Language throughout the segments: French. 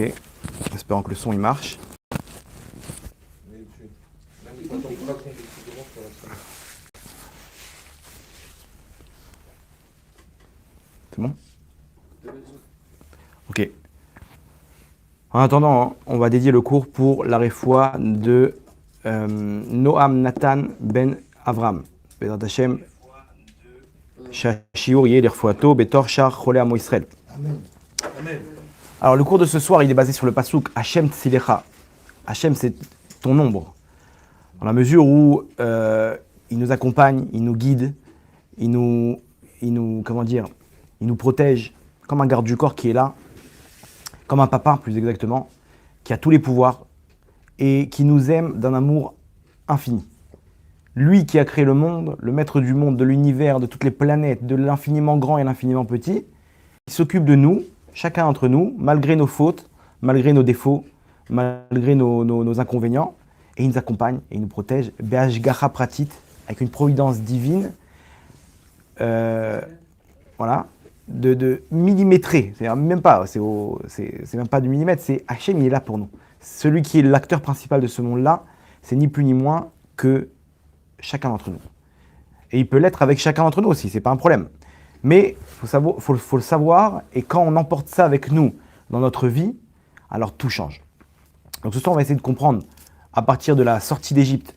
Ok, espérons que le son il marche. C'est bon? Ok. En attendant, on va dédier le cours pour la réfoua de Noam Nathan ben Avram. Bezrat Hashem, Shiur Yeh l'Irfouato, Betor Shar Cholé Amo Israël. Alors le cours de ce soir, il est basé sur le passouk Hashem Tzilecha. Hashem, c'est ton ombre. Dans la mesure où il nous accompagne, il nous guide, il nous protège comme un garde du corps qui est là, comme un papa plus exactement, qui a tous les pouvoirs et qui nous aime d'un amour infini. Lui qui a créé le monde, le maître du monde, de l'univers, de toutes les planètes, de l'infiniment grand et l'infiniment petit, il s'occupe de nous, chacun d'entre nous, malgré nos fautes, malgré nos défauts, malgré nos inconvénients, et il nous accompagne et il nous protège, Be'ashgacha pratit, avec une providence divine, voilà, de millimétrer, c'est même pas, c'est même pas du millimètre, c'est Hachem, il est là pour nous. Celui qui est l'acteur principal de ce monde-là, c'est ni plus ni moins que chacun d'entre nous. Et il peut l'être avec chacun d'entre nous aussi, c'est pas un problème. Mais faut le savoir, et quand on emporte ça avec nous dans notre vie, alors tout change. Donc ce soir, on va essayer de comprendre, à partir de la sortie d'Égypte,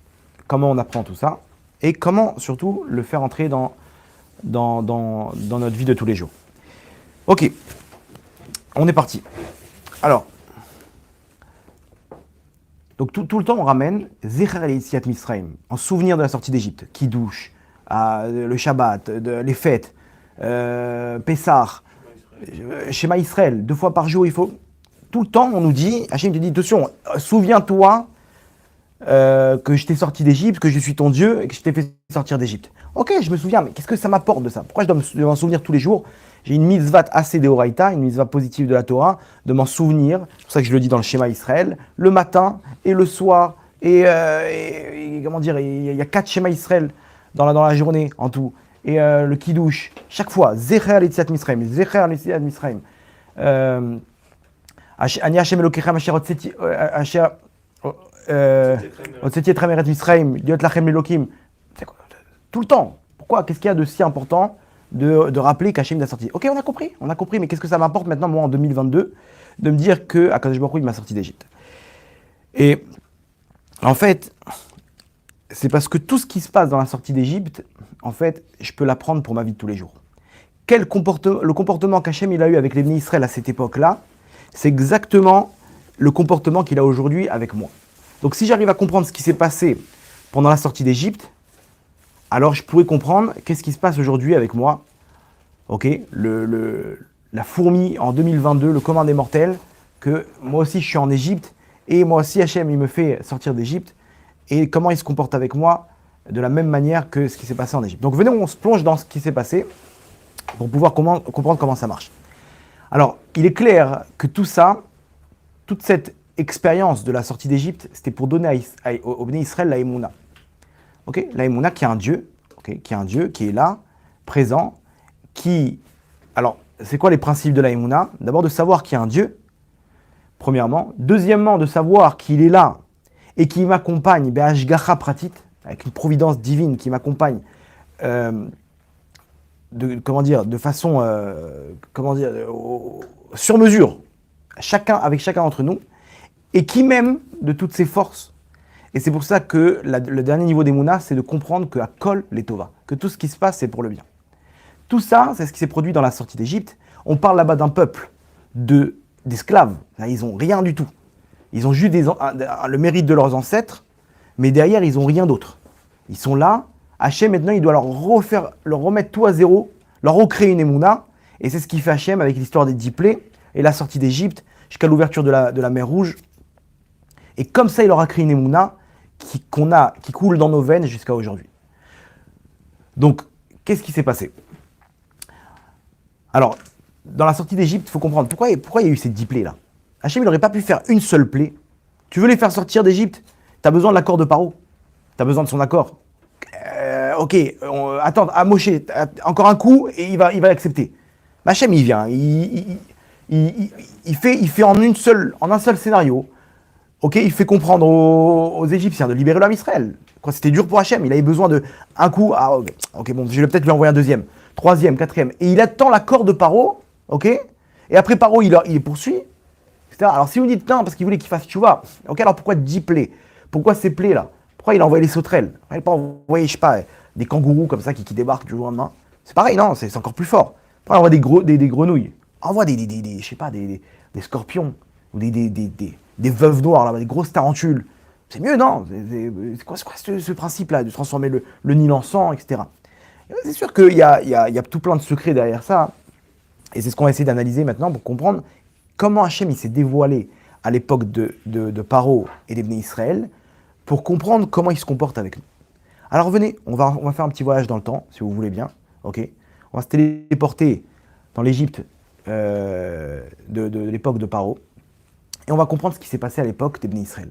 comment on apprend tout ça, et comment surtout le faire entrer dans notre vie de tous les jours. Ok, on est parti. Alors, donc tout le temps on ramène Zecher Yetziat Mitzrayim, en souvenir de la sortie d'Égypte, Kiddush, le Shabbat, les fêtes, Pessah, Shema Israël, 2 fois par jour, il faut... Tout le temps on nous dit, Hachem te dit, attention, souviens-toi que je t'ai sorti d'Égypte, que je suis ton Dieu et que je t'ai fait sortir d'Égypte. Ok, je me souviens, mais qu'est-ce que ça m'apporte de ça? Pourquoi je dois m'en souvenir tous les jours? J'ai une mitzvah assez d'Oraïta, une mitzvah positive de la Torah, de m'en souvenir. C'est pour ça que je le dis dans le schéma Israël, le matin et le soir. Et comment dire, il y a 4 schémas Israël dans la journée en tout. Et le Kiddush, chaque fois, Zecher Yetziat Mitzrayim, Zecher Yetziat Mitzrayim. Ani Hashem Elokechem Asher Hotzeti Etrem Eretz Mitzrayim, Liot Lachem Elokim. Tout le temps. Pourquoi? Qu'est-ce qu'il y a de si important de rappeler qu'Hachem l'a sorti? Ok, on a compris, mais qu'est-ce que ça m'apporte maintenant, moi, en 2022, de me dire que Akadosh Baruch Hu, il m'a sorti d'Égypte? Et en fait, c'est parce que tout ce qui se passe dans la sortie d'Égypte, en fait, je peux l'apprendre pour ma vie de tous les jours. Le comportement qu'Hachem il a eu avec les Bnei Israël à cette époque-là, c'est exactement le comportement qu'il a aujourd'hui avec moi. Donc si j'arrive à comprendre ce qui s'est passé pendant la sortie d'Égypte, alors je pourrais comprendre qu'est-ce qui se passe aujourd'hui avec moi. Ok, la fourmi en 2022, le commun des mortels, que moi aussi je suis en Égypte, et moi aussi Hachem il me fait sortir d'Égypte, et comment il se comporte avec moi de la même manière que ce qui s'est passé en Égypte. Donc venez, on se plonge dans ce qui s'est passé pour pouvoir comprendre comment ça marche. Alors, il est clair que tout ça, toute cette expérience de la sortie d'Égypte, c'était pour donner au Bnei Israël la Emouna. Okay, la Emouna qui est un Dieu, qui est là, présent, qui... Alors, c'est quoi les principes de la Emouna? D'abord de savoir qu'il y a un Dieu, premièrement. Deuxièmement, de savoir qu'il est là et qu'il m'accompagne, Be'ashgacha pratit, avec une providence divine qui m'accompagne de façon sur mesure, avec chacun d'entre nous, et qui m'aime de toutes ses forces. Et c'est pour ça que le dernier niveau d'Emouna, c'est de comprendre que à Kol les Tova, que tout ce qui se passe, c'est pour le bien. Tout ça, c'est ce qui s'est produit dans la sortie d'Égypte. On parle là-bas d'un peuple d'esclaves. Ils n'ont rien du tout. Ils ont juste le mérite de leurs ancêtres, mais derrière, ils n'ont rien d'autre. Ils sont là. Hachem, maintenant, il doit leur remettre tout à zéro, leur recréer une Emouna. Et c'est ce qu'il fait Hachem avec l'histoire des 10 plaies et la sortie d'Égypte jusqu'à l'ouverture de la mer Rouge. Et comme ça, il leur a créé une Emouna qui coule dans nos veines jusqu'à aujourd'hui. Donc, qu'est-ce qui s'est passé? Alors, dans la sortie d'Égypte, il faut comprendre pourquoi il y a eu ces 10 plaies-là. Hachem, il n'aurait pas pu faire une seule plaie. Tu veux les faire sortir d'Égypte? Tu as besoin de l'accord de Paro. Tu as besoin de son accord. Ok, attends, à Moshe, encore un coup, et il va accepter. Hachem, il vient, il il fait en un seul scénario. Ok, il fait comprendre aux Égyptiens de libérer l'homme Israël. Quoi, c'était dur pour Hachem. Il avait besoin de un coup. Ah, ok, bon, je vais peut-être lui envoyer un deuxième, troisième, quatrième. Et il attend l'accord de Paro. Ok. Et après Paro, il poursuit. Etc. Alors si vous dites non, parce qu'il voulait qu'il fasse tchouva. Ok, alors pourquoi 10 plaies? Pourquoi ces plaies là? Pourquoi il a envoyé les sauterelles? Il n'a pas envoyé, je sais pas, des kangourous comme ça qui débarquent du jour au lendemain. C'est pareil, non, c'est encore plus fort. Après, on envoie des grenouilles. On envoie je sais pas, des scorpions. Ou des veuves noires, là, des grosses tarentules. C'est mieux, non? C'est quoi ce principe-là, de transformer le Nil en sang, etc. Et c'est sûr qu'il y a tout plein de secrets derrière ça. Et c'est ce qu'on va essayer d'analyser maintenant pour comprendre comment Hachem il s'est dévoilé à l'époque de Paro et des Bnei Israël, pour comprendre comment il se comporte avec nous. Alors venez, on va faire un petit voyage dans le temps, si vous voulez bien. Ok, on va se téléporter dans l'Égypte de l'époque de Paro. Et on va comprendre ce qui s'est passé à l'époque des Bnei Israël.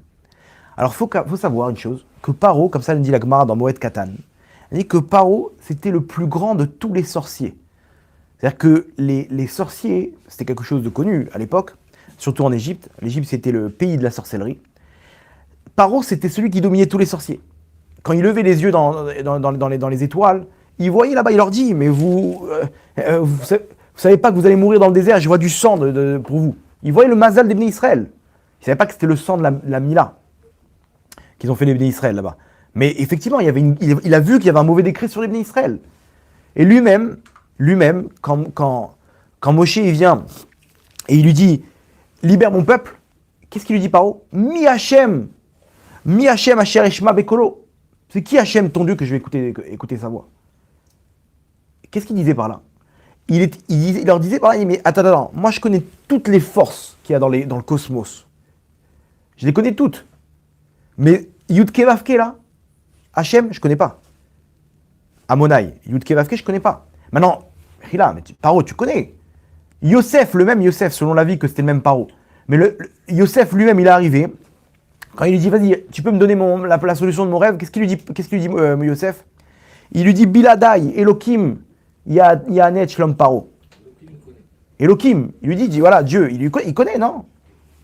Alors, faut savoir une chose, que Paro, comme ça le dit la Gemara dans Moed Katan, elle dit que Paro, c'était le plus grand de tous les sorciers. C'est-à-dire que les sorciers, c'était quelque chose de connu à l'époque, surtout en Égypte. L'Égypte, c'était le pays de la sorcellerie. Paro, c'était celui qui dominait tous les sorciers. Quand il levait les yeux dans les étoiles, il voyait là-bas, il leur dit, mais vous savez pas que vous allez mourir dans le désert, je vois du sang pour vous. Il voyait le mazal des Bnei Israël. Il ne savait pas que c'était le sang de la Mila qu'ils ont fait les Bnei Israël là-bas. Mais effectivement, il a vu qu'il y avait un mauvais décret sur les Bnei Israël. Et lui-même, quand Moshe il vient et il lui dit « Libère mon peuple », qu'est-ce qu'il lui dit Paro ? « Mi Hachem asher eshma bekolo ». C'est qui Hachem, ton Dieu, que je vais écouter sa voix ? Qu'est-ce qu'il disait par là ? Il leur disait par là, mais attends, moi je connais toutes les forces qu'il y a dans le cosmos. Je les connais toutes. Mais Yudke Vavke là, Hachem, je connais pas. Amonai, Yudke Vavke, je connais pas. Maintenant, Hila, mais Paro, tu connais. Yosef, le même Yosef, selon la vie que c'était le même Paro. Mais Yosef lui-même, il est arrivé. Quand il lui dit, vas-y, tu peux me donner la solution de mon rêve, qu'est-ce qu'il lui dit Yosef ? Il lui dit, Biladai, Elohim, Yahanet Shlom Paro. Elohim, il lui dit voilà, Dieu, il connaît, non ?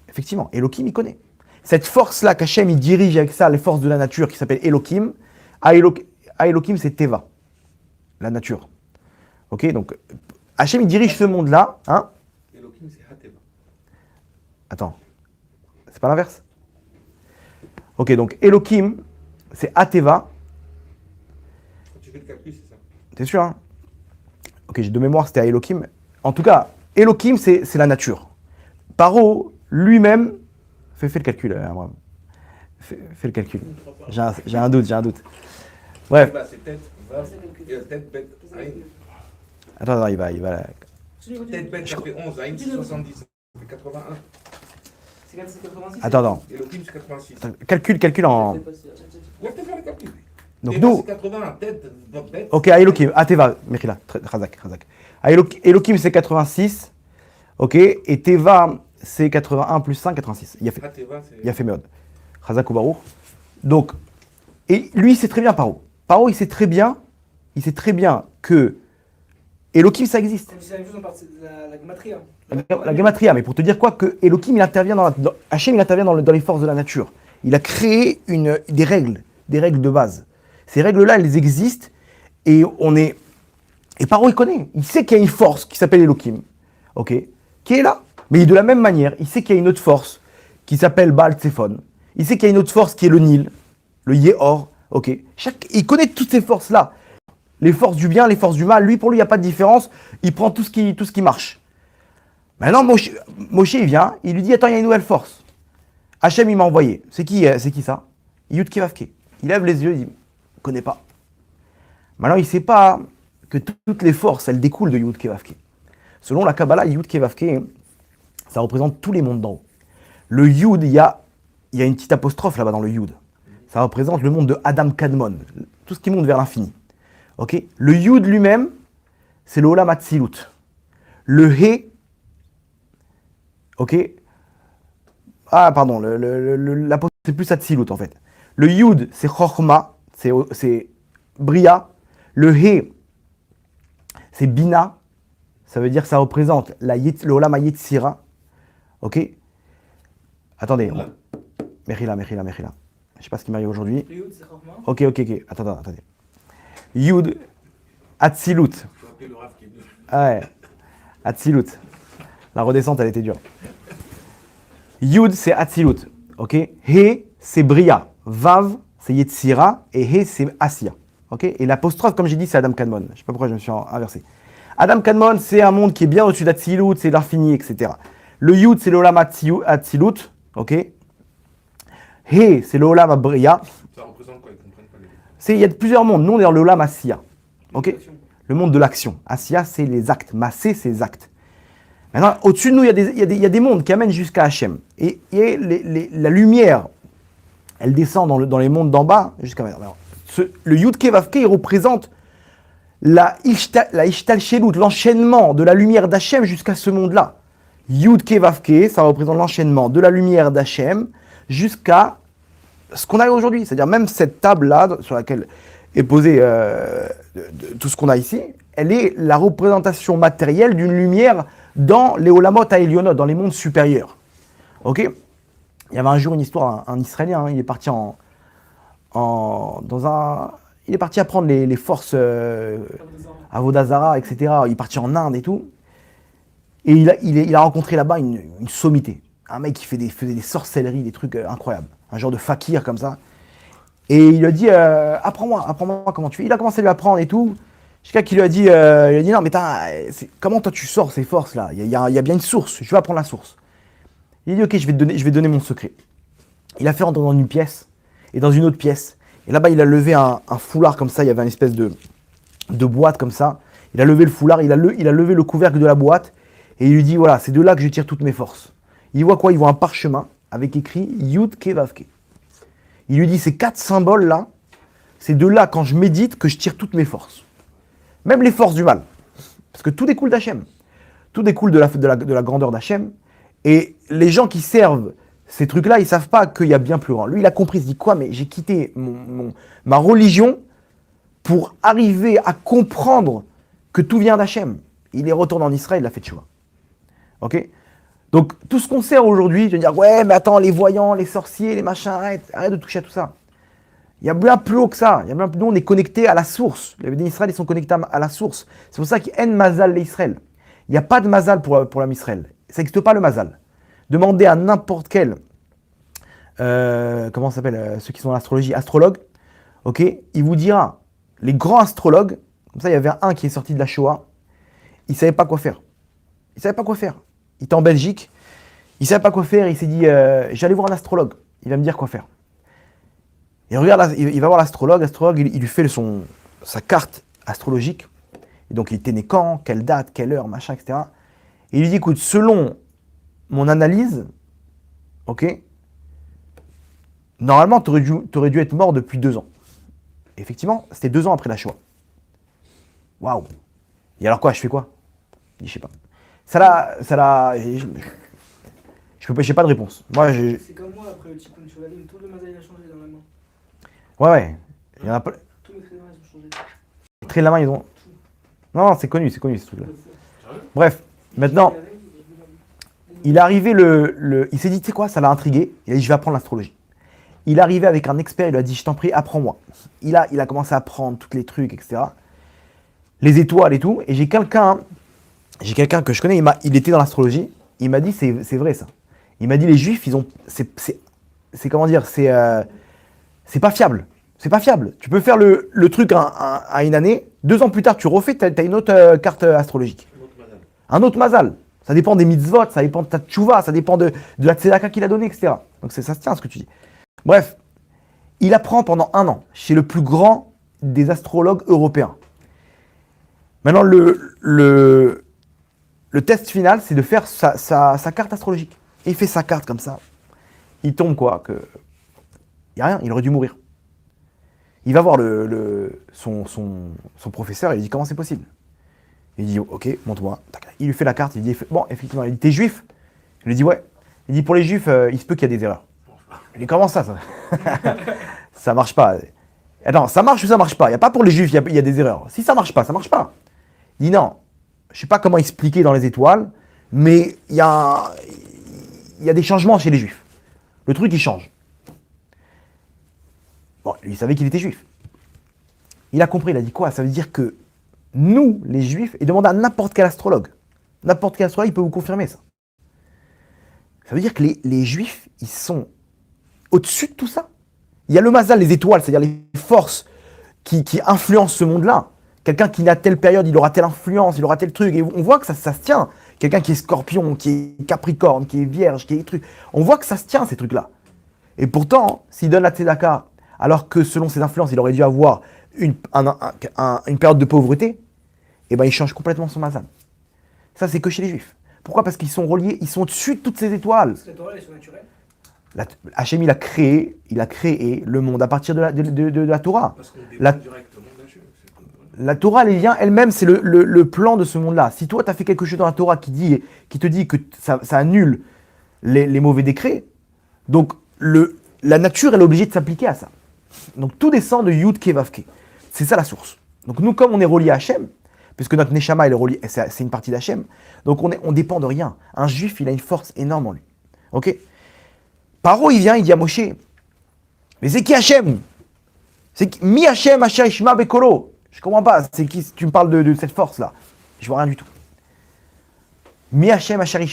Effectivement, Elohim, il connaît. Cette force-là qu'Hachem, il dirige avec ça, les forces de la nature, qui s'appelle Elohim, à Elohim, c'est Teva, la nature. Ok, donc, Hachem, il dirige ce monde-là, hein ? Elohim, c'est Hateva. Attends, c'est pas l'inverse ? Ok, donc Elohim, c'est Ateva. Quand tu fais le calcul, c'est ça. T'es sûr, hein ? Ok, j'ai de mémoire, c'était à Elohim. En tout cas, Elohim, c'est la nature. Paro, lui-même, fais le calcul, Abraham. Fais le calcul. J'ai un doute. Bref. C'est tête, tête, bête, aïn. Attends, il va. Tête, bête, ça fait 11, aïn, c'est 70, ça fait 81. C'est 86. Attends. Elohim, c'est 86. Calcul en... Laisse te faire le calcul. Donc Teva, nous... c'est 80, tête, bête. Ok, à Elohim, à Teva, Mechila, Razak. À Elohim, c'est 86. Ok, et Teva, c'est 81 plus 5, 86. Il a fait Meod. Razak ou Baruch. Donc, et lui, il sait très bien Paro. Paro, il sait très bien que Elohim, ça existe. C'est la même chose, on parle de la gematria. La gematria, mais pour te dire quoi, que Elohim, il intervient Hachem, il intervient dans les forces de la nature. Il a créé des règles de base. Ces règles-là, elles existent, et Paro, il connaît. Il sait qu'il y a une force qui s'appelle Elohim, ok, qui est là. Mais de la même manière, il sait qu'il y a une autre force qui s'appelle Baal Tsephon. Il sait qu'il y a une autre force qui est le Nil, le Yehor, ok. Il connaît toutes ces forces-là. Les forces du bien, les forces du mal. Pour lui, il n'y a pas de différence. Il prend tout ce qui marche. Maintenant, Moshe, il vient, il lui dit, attends, il y a une nouvelle force. Hachem, il m'a envoyé. C'est qui ça ? Yud Kevavke. Il lève les yeux, il dit, ne connais pas. Maintenant, il ne sait pas que toutes les forces, elles découlent de Yud Kevavke. Selon la Kabbalah, Yud Kevavke, ça représente tous les mondes d'en haut. Le Yud, il y a une petite apostrophe là-bas dans le Yud. Ça représente le monde de Adam Kadmon, tout ce qui monte vers l'infini. Okay, le Yud lui-même, c'est le Olam Hatzilut. Le He, ok. Ah, pardon, l'apostrophe, c'est plus Hatzilut en fait. Le Yud, c'est Chochma, c'est Bria. Le He, c'est Bina, ça veut dire que ça représente le Olam HaYetzira. Ok. Attendez. Mechila. Je sais pas ce qui m'arrive aujourd'hui. Le Yud, c'est Chorma. Ok. Attendez. Yud, Atzilut. Faut appeler le Rav qui est venu. Ah ouais. Atzilut. La redescente, elle était dure. Yud, c'est Atzilut. Ok. He, c'est Bria. Vav, c'est Yetzira. Et He, c'est Asiya. Ok. Et l'apostrophe, comme j'ai dit, c'est Adam Kadmon. Je sais pas pourquoi je me suis inversé. Adam Kadmon, c'est un monde qui est bien au-dessus d'Atzilut, c'est l'infini, etc. Le Yud, c'est l'Olam Atzilut. Ok. He, c'est l'Olam Bria. Ça représente quoi? Ils comprennent pas les. Il y a plusieurs mondes. Nous, on est dans l'Olam Asiya. Ok. Action. Le monde de l'action. Asiya, c'est les actes. Massé, c'est les actes. Maintenant, au-dessus de nous, il y a des mondes qui amènent jusqu'à Hachem. Et la lumière, elle descend dans les mondes d'en bas jusqu'à maintenant. Le Yud Ke Vav Ke, il représente la Ishtal Shelut, l'enchaînement de la lumière d'Hachem jusqu'à ce monde-là. Yud Ke Vav Ke, ça représente l'enchaînement de la lumière d'Hachem jusqu'à ce qu'on a aujourd'hui. C'est-à-dire même cette table-là, sur laquelle est posé tout ce qu'on a ici, elle est la représentation matérielle d'une lumière dans les Olamot Ha'elyonot, dans les mondes supérieurs. Ok. Il y avait un jour une histoire, un Israélien, il est parti il est parti apprendre les forces Avodah Zarah, etc. Il est parti en Inde et tout. Et il a rencontré là-bas une sommité. Un mec qui faisait des sorcelleries, des trucs incroyables. Un genre de fakir comme ça. Et il lui a dit, apprends-moi comment tu fais. Il a commencé à lui apprendre et tout. Jusqu'à qu'il lui a dit, non mais comment toi tu sors ces forces-là? Il y a bien une source, je vais apprendre la source. Il a dit, ok, je vais donner mon secret. Il a fait rentrer dans une pièce et dans une autre pièce. Et là-bas, il a levé un foulard comme ça, il y avait une espèce de boîte comme ça. Il a levé le foulard, il a levé le couvercle de la boîte et il lui dit, voilà, c'est de là que je tire toutes mes forces. Il voit quoi? Il voit un parchemin avec écrit Yud Ke Vav Ke. Il lui dit, ces 4 symboles-là, c'est de là, quand je médite, que je tire toutes mes forces. Même les forces du mal. Parce que tout découle d'Hachem. Tout découle de la grandeur d'Hachem. Et les gens qui servent ces trucs-là, ils ne savent pas qu'il y a bien plus grand. Lui, il a compris, il se dit quoi? Mais j'ai quitté ma religion pour arriver à comprendre que tout vient d'Hachem. Il est retourné en Israël, il a fait tchouva. Ok? Donc, tout ce qu'on sert aujourd'hui, de dire, ouais, mais attends, les voyants, les sorciers, les machins, arrête de toucher à tout ça. Il y a bien plus haut que ça. Nous, on est connectés à la source. Les bénis d'Israël, ils sont connectés à la source. C'est pour ça qu'il y a mazal l'Israël. Il n'y a pas de mazal pour l'âme Israël. Ça n'existe pas le mazal. Demandez à n'importe quel, comment ça s'appelle, ceux qui sont en astrologie, astrologue, ok, il vous dira, les grands astrologues, comme ça, il y avait un qui est sorti de la Shoah, il ne savait pas quoi faire. Il était en Belgique, il ne savait pas quoi faire, il s'est dit, j'allais voir un astrologue, il va me dire quoi faire. Et regarde, il va voir l'astrologue, il lui fait sa carte astrologique, et donc il était né quand, quelle date, quelle heure, machin, etc. Et il lui dit, écoute, selon mon analyse, ok, normalement, tu aurais dû être mort depuis 2 ans. Et effectivement, c'était 2 ans après la Shoah. Waouh. Et alors quoi, je fais quoi? Il dit, je sais pas. J'ai pas de réponse. Moi, C'est comme moi, après le Tikkun Shovalim, tout le mazal a changé dans la main. Ouais. Il y en a pas. Tous mes traits de main, ils ont changé. Les traits de la main, ils ont. Non, c'est connu ce truc-là. Bref, maintenant, il est arrivé il s'est dit, tu sais quoi, ça l'a intrigué. Il a dit, je vais apprendre l'astrologie. Il est arrivé avec un expert, il lui a dit, je t'en prie, apprends-moi. Il a commencé à apprendre tous les trucs, etc. Les étoiles et tout. Et j'ai quelqu'un que je connais, il était dans l'astrologie. Il m'a dit, c'est vrai ça. Il m'a dit, les juifs, c'est comment dire, c'est pas fiable. C'est pas fiable. Tu peux faire le truc à une année, 2 ans plus tard, tu refais, t'as une autre carte astrologique. Un autre mazal. Ça dépend des mitzvot, ça dépend de ta tchouva, ça dépend de la tzedaka qu'il a donné, etc. Donc ça se tient ce que tu dis. Bref, il apprend pendant 1 an chez le plus grand des astrologues européens. Maintenant, le test final, c'est de faire sa carte astrologique. Et il fait sa carte comme ça. Il tombe quoi? Il n'y a rien, il aurait dû mourir. Il va voir son professeur et il dit, comment c'est possible? Il dit, ok, montre-moi. Il lui fait la carte, il dit, bon, effectivement, il dit, t'es juif? Il lui dit, ouais. Il dit, pour les juifs, il se peut qu'il y a des erreurs. Il dit, comment ça? Ça marche pas. Attends, ça marche ou ça marche pas? Il n'y a pas pour les juifs, il y a des erreurs. Si ça marche pas, ça marche pas. Il dit, non, je ne sais pas comment expliquer dans les étoiles, mais il y a des changements chez les juifs. Le truc, il change. Bon, lui, il savait qu'il était juif. Il a compris, il a dit quoi? Ça veut dire que nous, les juifs, et demande à n'importe quel astrologue. N'importe quel astrologue, il peut vous confirmer ça. Ça veut dire que les juifs, ils sont au-dessus de tout ça. Il y a le mazal, les étoiles, c'est-à-dire les forces qui influencent ce monde-là. Quelqu'un qui n'a telle période, il aura telle influence, il aura tel truc. Et on voit que ça se tient. Quelqu'un qui est scorpion, qui est capricorne, qui est vierge, qui est truc. On voit que ça se tient, ces trucs-là. Et pourtant, s'il donne la tzedaka, alors que selon ses influences, il aurait dû avoir une période de pauvreté, eh ben, il change complètement son mazal. Ça, c'est que chez les juifs. Pourquoi? Parce qu'ils sont reliés, ils sont au-dessus de toutes ces étoiles. Parce que la Torah, elle est surnaturelle. Hachem, il a créé le monde à partir de la Torah. Parce qu'on La- dépend directement d'Hachem. La Torah, les liens elle-même, c'est le plan de ce monde-là. Si toi, tu as fait quelque chose dans la Torah qui te dit que ça annule les mauvais décrets, donc la nature, elle est obligée de s'appliquer à ça. Donc tout descend de Yud Ke Vav Ke. C'est ça la source. Donc nous, comme on est relié à Hachem, puisque notre Neshama, elle est reliée, c'est une partie d'Hachem, donc on dépend de rien. Un juif, il a une force énorme en lui. Ok? Paro, il vient, il dit à Moshe, mais c'est qui Hachem? C'est qui? Mi Hachem Asher Ishma Bekolo. Je comprends pas, c'est qui? Tu me parles de cette force-là. Je vois rien du tout. Mi Hachem Asher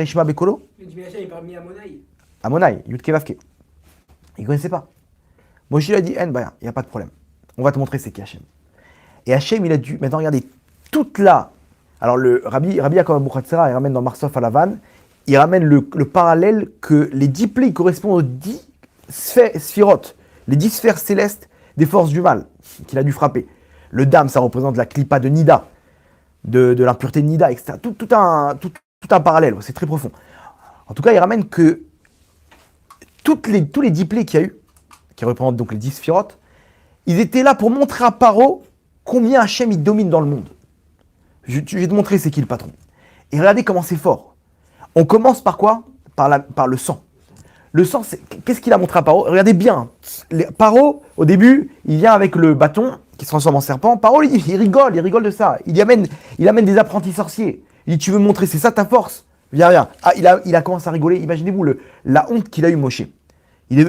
Ishma Bekolo. Mais du Hachem, il parle mis à Monaï. Amonai, Yud Ke Vav Ke. Il ne connaissait pas. Moshe lui a dit, il n'y a pas de problème. On va te montrer c'est qui Hachem. Et Hachem, il a dû, maintenant regardez, toute là. Alors le Rabbi Yaakov Abuchatzera, il ramène dans Marsof à Lavan, il ramène le parallèle que les 10 plis correspondent aux 10 sphirotes, les 10 sphères célestes des forces du mal qu'il a dû frapper. Le dam, ça représente la clipa de Nida, de l'impureté de Nida, etc. Tout un parallèle, c'est très profond. En tout cas, il ramène que tous les 10 plis qu'il y a eu, qui représentent donc les 10 sphirotes, ils étaient là pour montrer à Paro combien Hachem il domine dans le monde. Je vais te montrer c'est qui le patron. Et regardez comment c'est fort. On commence par quoi? Par le sang. Le sang, qu'est-ce qu'il a montré à Paro? Regardez bien. Paro, au début, il vient avec le bâton qui se transforme en serpent. Paro, il rigole de ça. Il amène des apprentis sorciers. Il dit, tu veux me montrer, c'est ça ta force? Viens. Ah, il a commencé à rigoler. Imaginez-vous la honte qu'il a eu, Moshe.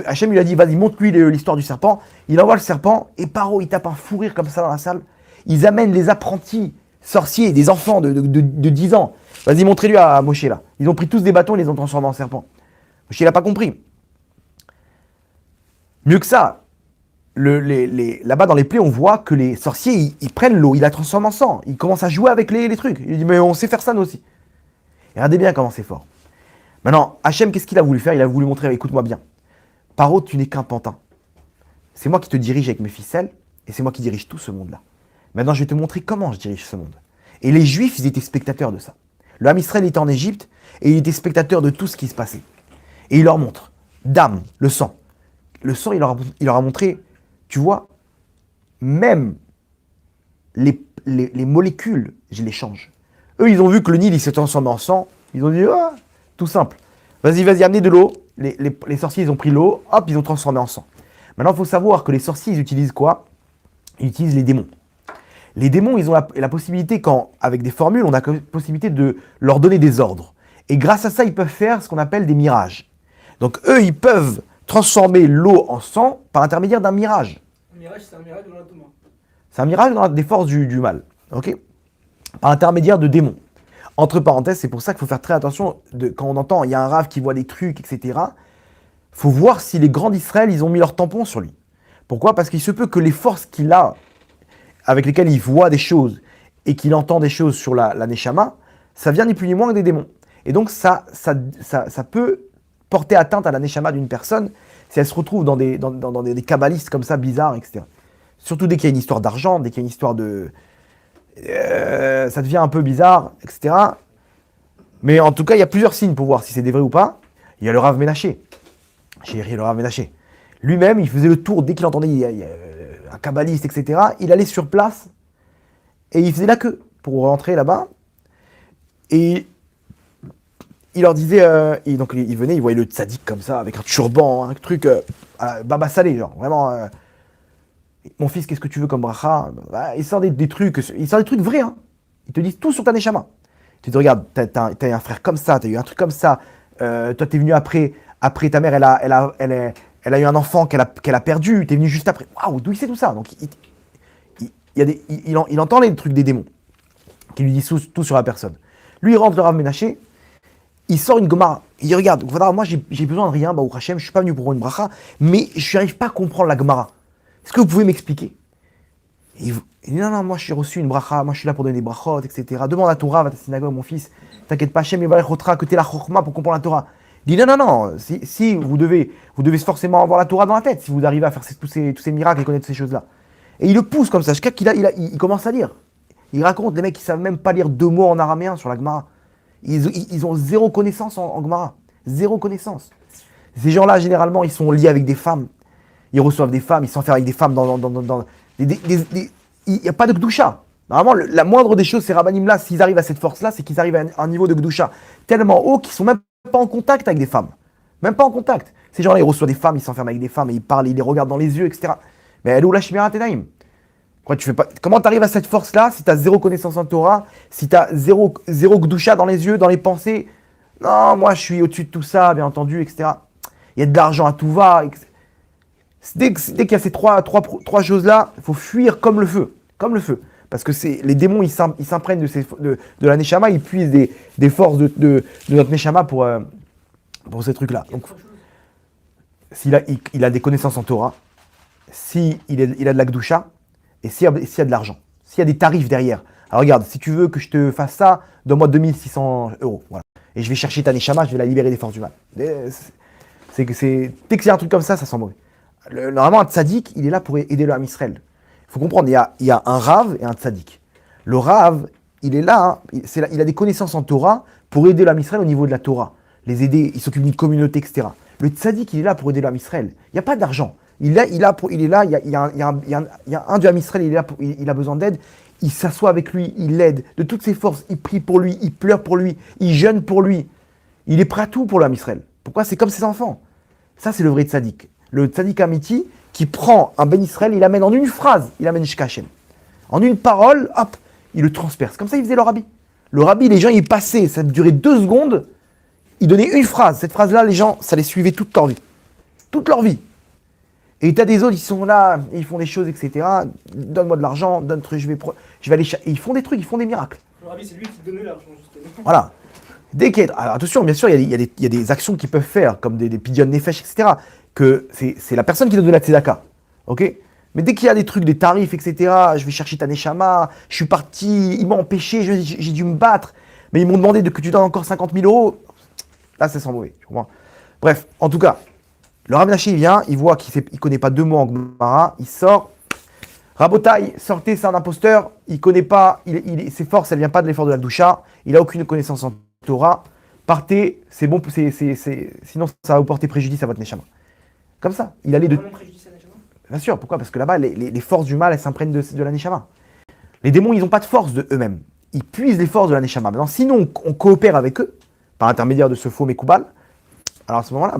Hachem lui a dit, vas-y, montre-lui l'histoire du serpent. Il envoie le serpent et Paro, il tape un fou rire comme ça dans la salle. Ils amènent les apprentis sorciers, des enfants de 10 ans. Vas-y, montrez-lui à Moshe là. Ils ont pris tous des bâtons et les ont transformés en serpents. Moshe, il n'a pas compris. Mieux que ça, là-bas dans les plaies, on voit que les sorciers, ils prennent l'eau, ils la transforment en sang. Ils commencent à jouer avec les trucs. Il dit, mais on sait faire ça nous aussi. Et regardez bien comment c'est fort. Maintenant, Hachem, qu'est-ce qu'il a voulu faire? Il a voulu montrer, écoute-moi bien. Paro, tu n'es qu'un pantin. C'est moi qui te dirige avec mes ficelles et c'est moi qui dirige tout ce monde-là. Maintenant, je vais te montrer comment je dirige ce monde. Et les Juifs, ils étaient spectateurs de ça. Le Ham Israël était en Égypte et il était spectateur de tout ce qui se passait. Et il leur montre, dame, le sang. Le sang, il leur a montré, tu vois, même les molécules, je les change. Eux, ils ont vu que le Nil, il s'est transformé en sang. Ils ont dit, ah, tout simple. Vas-y, amenez de l'eau. Les sorciers, ils ont pris l'eau, hop, ils ont transformé en sang. Maintenant, il faut savoir que les sorciers, ils utilisent quoi? Ils utilisent les démons. Les démons, ils ont la possibilité, avec des formules, on a la possibilité de leur donner des ordres. Et grâce à ça, ils peuvent faire ce qu'on appelle des mirages. Donc eux, ils peuvent transformer l'eau en sang par l'intermédiaire d'un mirage. Un mirage, c'est un miracle dans la Touma. C'est un mirage dans des forces du mal. Ok? Par l'intermédiaire de démons. Entre parenthèses, c'est pour ça qu'il faut faire très attention quand on entend, il y a un rave qui voit des trucs, etc. Il faut voir si les grands d'Israël, ils ont mis leur tampon sur lui. Pourquoi? Parce qu'il se peut que les forces qu'il a, avec lesquelles il voit des choses et qu'il entend des choses sur la Neshama, ça vient ni plus ni moins que des démons. Et donc ça peut porter atteinte à la Neshama d'une personne si elle se retrouve dans des kabbalistes comme ça, bizarres, etc. Surtout dès qu'il y a une histoire d'argent, dès qu'il y a une histoire de... ça devient un peu bizarre, etc. Mais en tout cas, il y a plusieurs signes pour voir si c'est des vrais ou pas. Il y a le Rav Ménaché. Chéri, le Rav Ménaché. Lui-même, il faisait le tour dès qu'il entendait un kabbaliste, etc. Il allait sur place et il faisait la queue pour rentrer là-bas. Et il leur disait, donc il venait, il voyait le tzaddik comme ça, avec un turban, un truc baba salé, genre vraiment. Mon fils, qu'est-ce que tu veux comme bracha? Il sort des trucs vrais. Hein. Ils te disent tout sur ta neshama. Ils te disent, regarde, t'as eu un frère comme ça, t'as eu un truc comme ça. Toi, t'es venu après ta mère, elle a eu un enfant qu'elle a perdu. T'es venu juste après. Waouh, d'où il sait tout ça? Donc, il entend les trucs des démons qui lui disent tout sur la personne. Lui, il rentre le Rav Menaché, il sort une Gemara. Il dit, regarde, moi, j'ai besoin de rien, Baruch Hashem, je suis pas venu pour une bracha, mais je n'arrive pas à comprendre la Gemara. Est-ce que vous pouvez m'expliquer? Il dit, non, moi, j'ai reçu une bracha, moi, je suis là pour donner des brachot, etc. Demande à ton Rav, à ta synagogue, mon fils. T'inquiète pas, Hashem, il va aller que t'es la chokma pour comprendre la Torah. Il dit, non, si vous devez forcément avoir la Torah dans la tête, si vous arrivez à faire tous ces miracles et connaître ces choses-là. Et il le pousse comme ça, jusqu'à qu'il il commence à lire. Il raconte, les mecs, qui savent même pas lire 2 mots en araméen sur la Gemara. Ils ont zéro connaissance en Gemara. Zéro connaissance. Ces gens-là, généralement, ils sont liés avec des femmes. Ils reçoivent des femmes, ils s'enferment avec des femmes il n'y a pas de Gdusha. Normalement, la moindre des choses, ces rabbanim-là, s'ils arrivent à cette force-là, c'est qu'ils arrivent à un niveau de Gdusha tellement haut qu'ils sont même pas en contact avec des femmes. Même pas en contact. Ces gens-là, ils reçoivent des femmes, ils s'enferment avec des femmes, et ils parlent, ils les regardent dans les yeux, etc. Mais elle est où la Shmirat Enaim? Comment tu arrives à cette force-là si tu as zéro connaissance en Torah, si tu as zéro Gdusha dans les yeux, dans les pensées? Non, moi je suis au-dessus de tout ça, bien entendu, etc. Il y a de l'argent à tout va. Dès qu'il y a ces trois choses-là, il faut fuir comme le feu. Comme le feu. Parce que les démons, ils s'imprègnent de la Neshama, ils puisent des forces de notre Neshama pour ces trucs-là. Donc, il a des connaissances en Torah, s'il a de la Gdusha, et s'il y a de l'argent, s'il y a des tarifs derrière. Alors regarde, si tu veux que je te fasse ça, donne-moi 2600 €. Voilà. Et je vais chercher ta Neshama, je vais la libérer des forces du mal. Dès que c'est un truc comme ça sent mauvais. Normalement, un tzaddik, il est là pour aider le Ham Israël. Il faut comprendre, il y a un Rav et un tzaddik. Le Rav, il est là, il a des connaissances en Torah pour aider le Ham Israël au niveau de la Torah. Les aider, il s'occupe d'une communauté, etc. Le tzaddik, il est là pour aider le Ham Israël. Il n'y a pas d'argent. Il y a un du Ham Israël, il a besoin d'aide. Il s'assoit avec lui, il l'aide de toutes ses forces, il prie pour lui, il pleure pour lui, il jeûne pour lui. Il est prêt à tout pour le Ham Israël. Pourquoi? C'est comme ses enfants. Ça, c'est le vrai tzaddik. Le tzaddik amiti qui prend un Ben Israël, il l'amène en une phrase, il amène Shka Hashem. En une parole, hop, il le transperce. Comme ça, il faisait le rabbi. Le rabbi, les gens, ils passaient, ça durait 2 secondes, il donnait une phrase. Cette phrase-là, les gens, ça les suivait toute leur vie. Toute leur vie. Et tu as des autres, ils sont là, ils font des choses, etc. Donne-moi de l'argent, je vais aller et ils font des trucs, ils font des miracles. Le rabbi, c'est lui qui donnait l'argent, justement. Voilà. Alors attention, bien sûr, il y a des actions qu'ils peuvent faire, comme des pidyon nefesh, etc. Que c'est la personne qui donne de la tzedaka. Ok? Mais dès qu'il y a des trucs, des tarifs, etc., je vais chercher ta neshama, je suis parti, ils m'ont empêché, j'ai dû me battre, mais ils m'ont demandé que tu donnes encore 50 000 €. Là, ça sent mauvais, tu comprends? Bref, en tout cas, le Rav Menaché, il vient, il voit qu'il ne connaît pas 2 mots en Gemara, il sort. Rabotai, sortez, c'est un imposteur, il ne connaît pas, ses forces, elles ne viennent pas de l'effort de la doucha, il n'a aucune connaissance en Torah. Partez, c'est bon, sinon ça va vous porter préjudice à votre neshama. Comme ça, il allait de. Bien sûr, pourquoi? Parce que là-bas, les forces du mal, elles s'imprègnent de la neshama. Les démons, ils n'ont pas de force de eux-mêmes. Ils puisent les forces de la neshama. Maintenant, sinon, on coopère avec eux, par intermédiaire de ce faux Mekoubal. Alors à ce moment-là,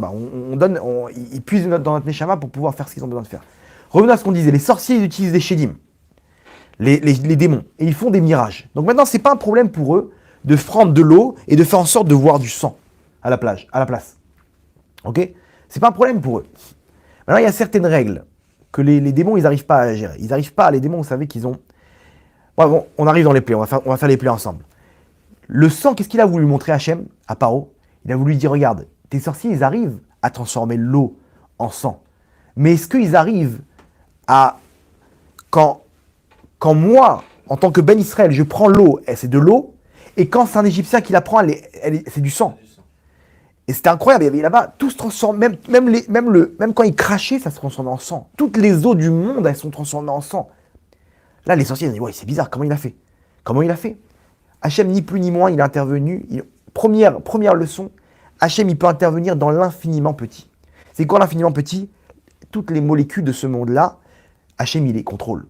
ils puisent dans notre neshama pour pouvoir faire ce qu'ils ont besoin de faire. Revenons à ce qu'on disait, les sorciers, ils utilisent des shedim, les démons, et ils font des mirages. Donc maintenant, ce n'est pas un problème pour eux de prendre de l'eau et de faire en sorte de voir du sang à la place. Ok? C'est pas un problème pour eux. Maintenant, il y a certaines règles que les démons, ils n'arrivent pas à gérer. Ils n'arrivent pas, les démons, vous savez qu'ils ont... Bon, on arrive dans les plaies, on va faire les plaies ensemble. Le sang, qu'est-ce qu'il a voulu montrer à Hachem, à Paro? Il a voulu dire, regarde, tes sorciers, ils arrivent à transformer l'eau en sang. Mais est-ce qu'ils arrivent à... Quand moi, en tant que Ben Israël, je prends l'eau, c'est de l'eau, et quand c'est un Égyptien qui la prend, c'est du sang. Et c'était incroyable, il y avait là-bas, tout se transforme, même quand il crachait, ça se transformait en sang. Toutes les eaux du monde, elles sont transformées en sang. Là, les sorciers, ils ont dit, ouais, c'est bizarre, comment il a fait? Hachem, ni plus ni moins, il est intervenu. Première leçon, Hachem, il peut intervenir dans l'infiniment petit. C'est quoi l'infiniment petit? Toutes les molécules de ce monde-là, Hachem, il les contrôle.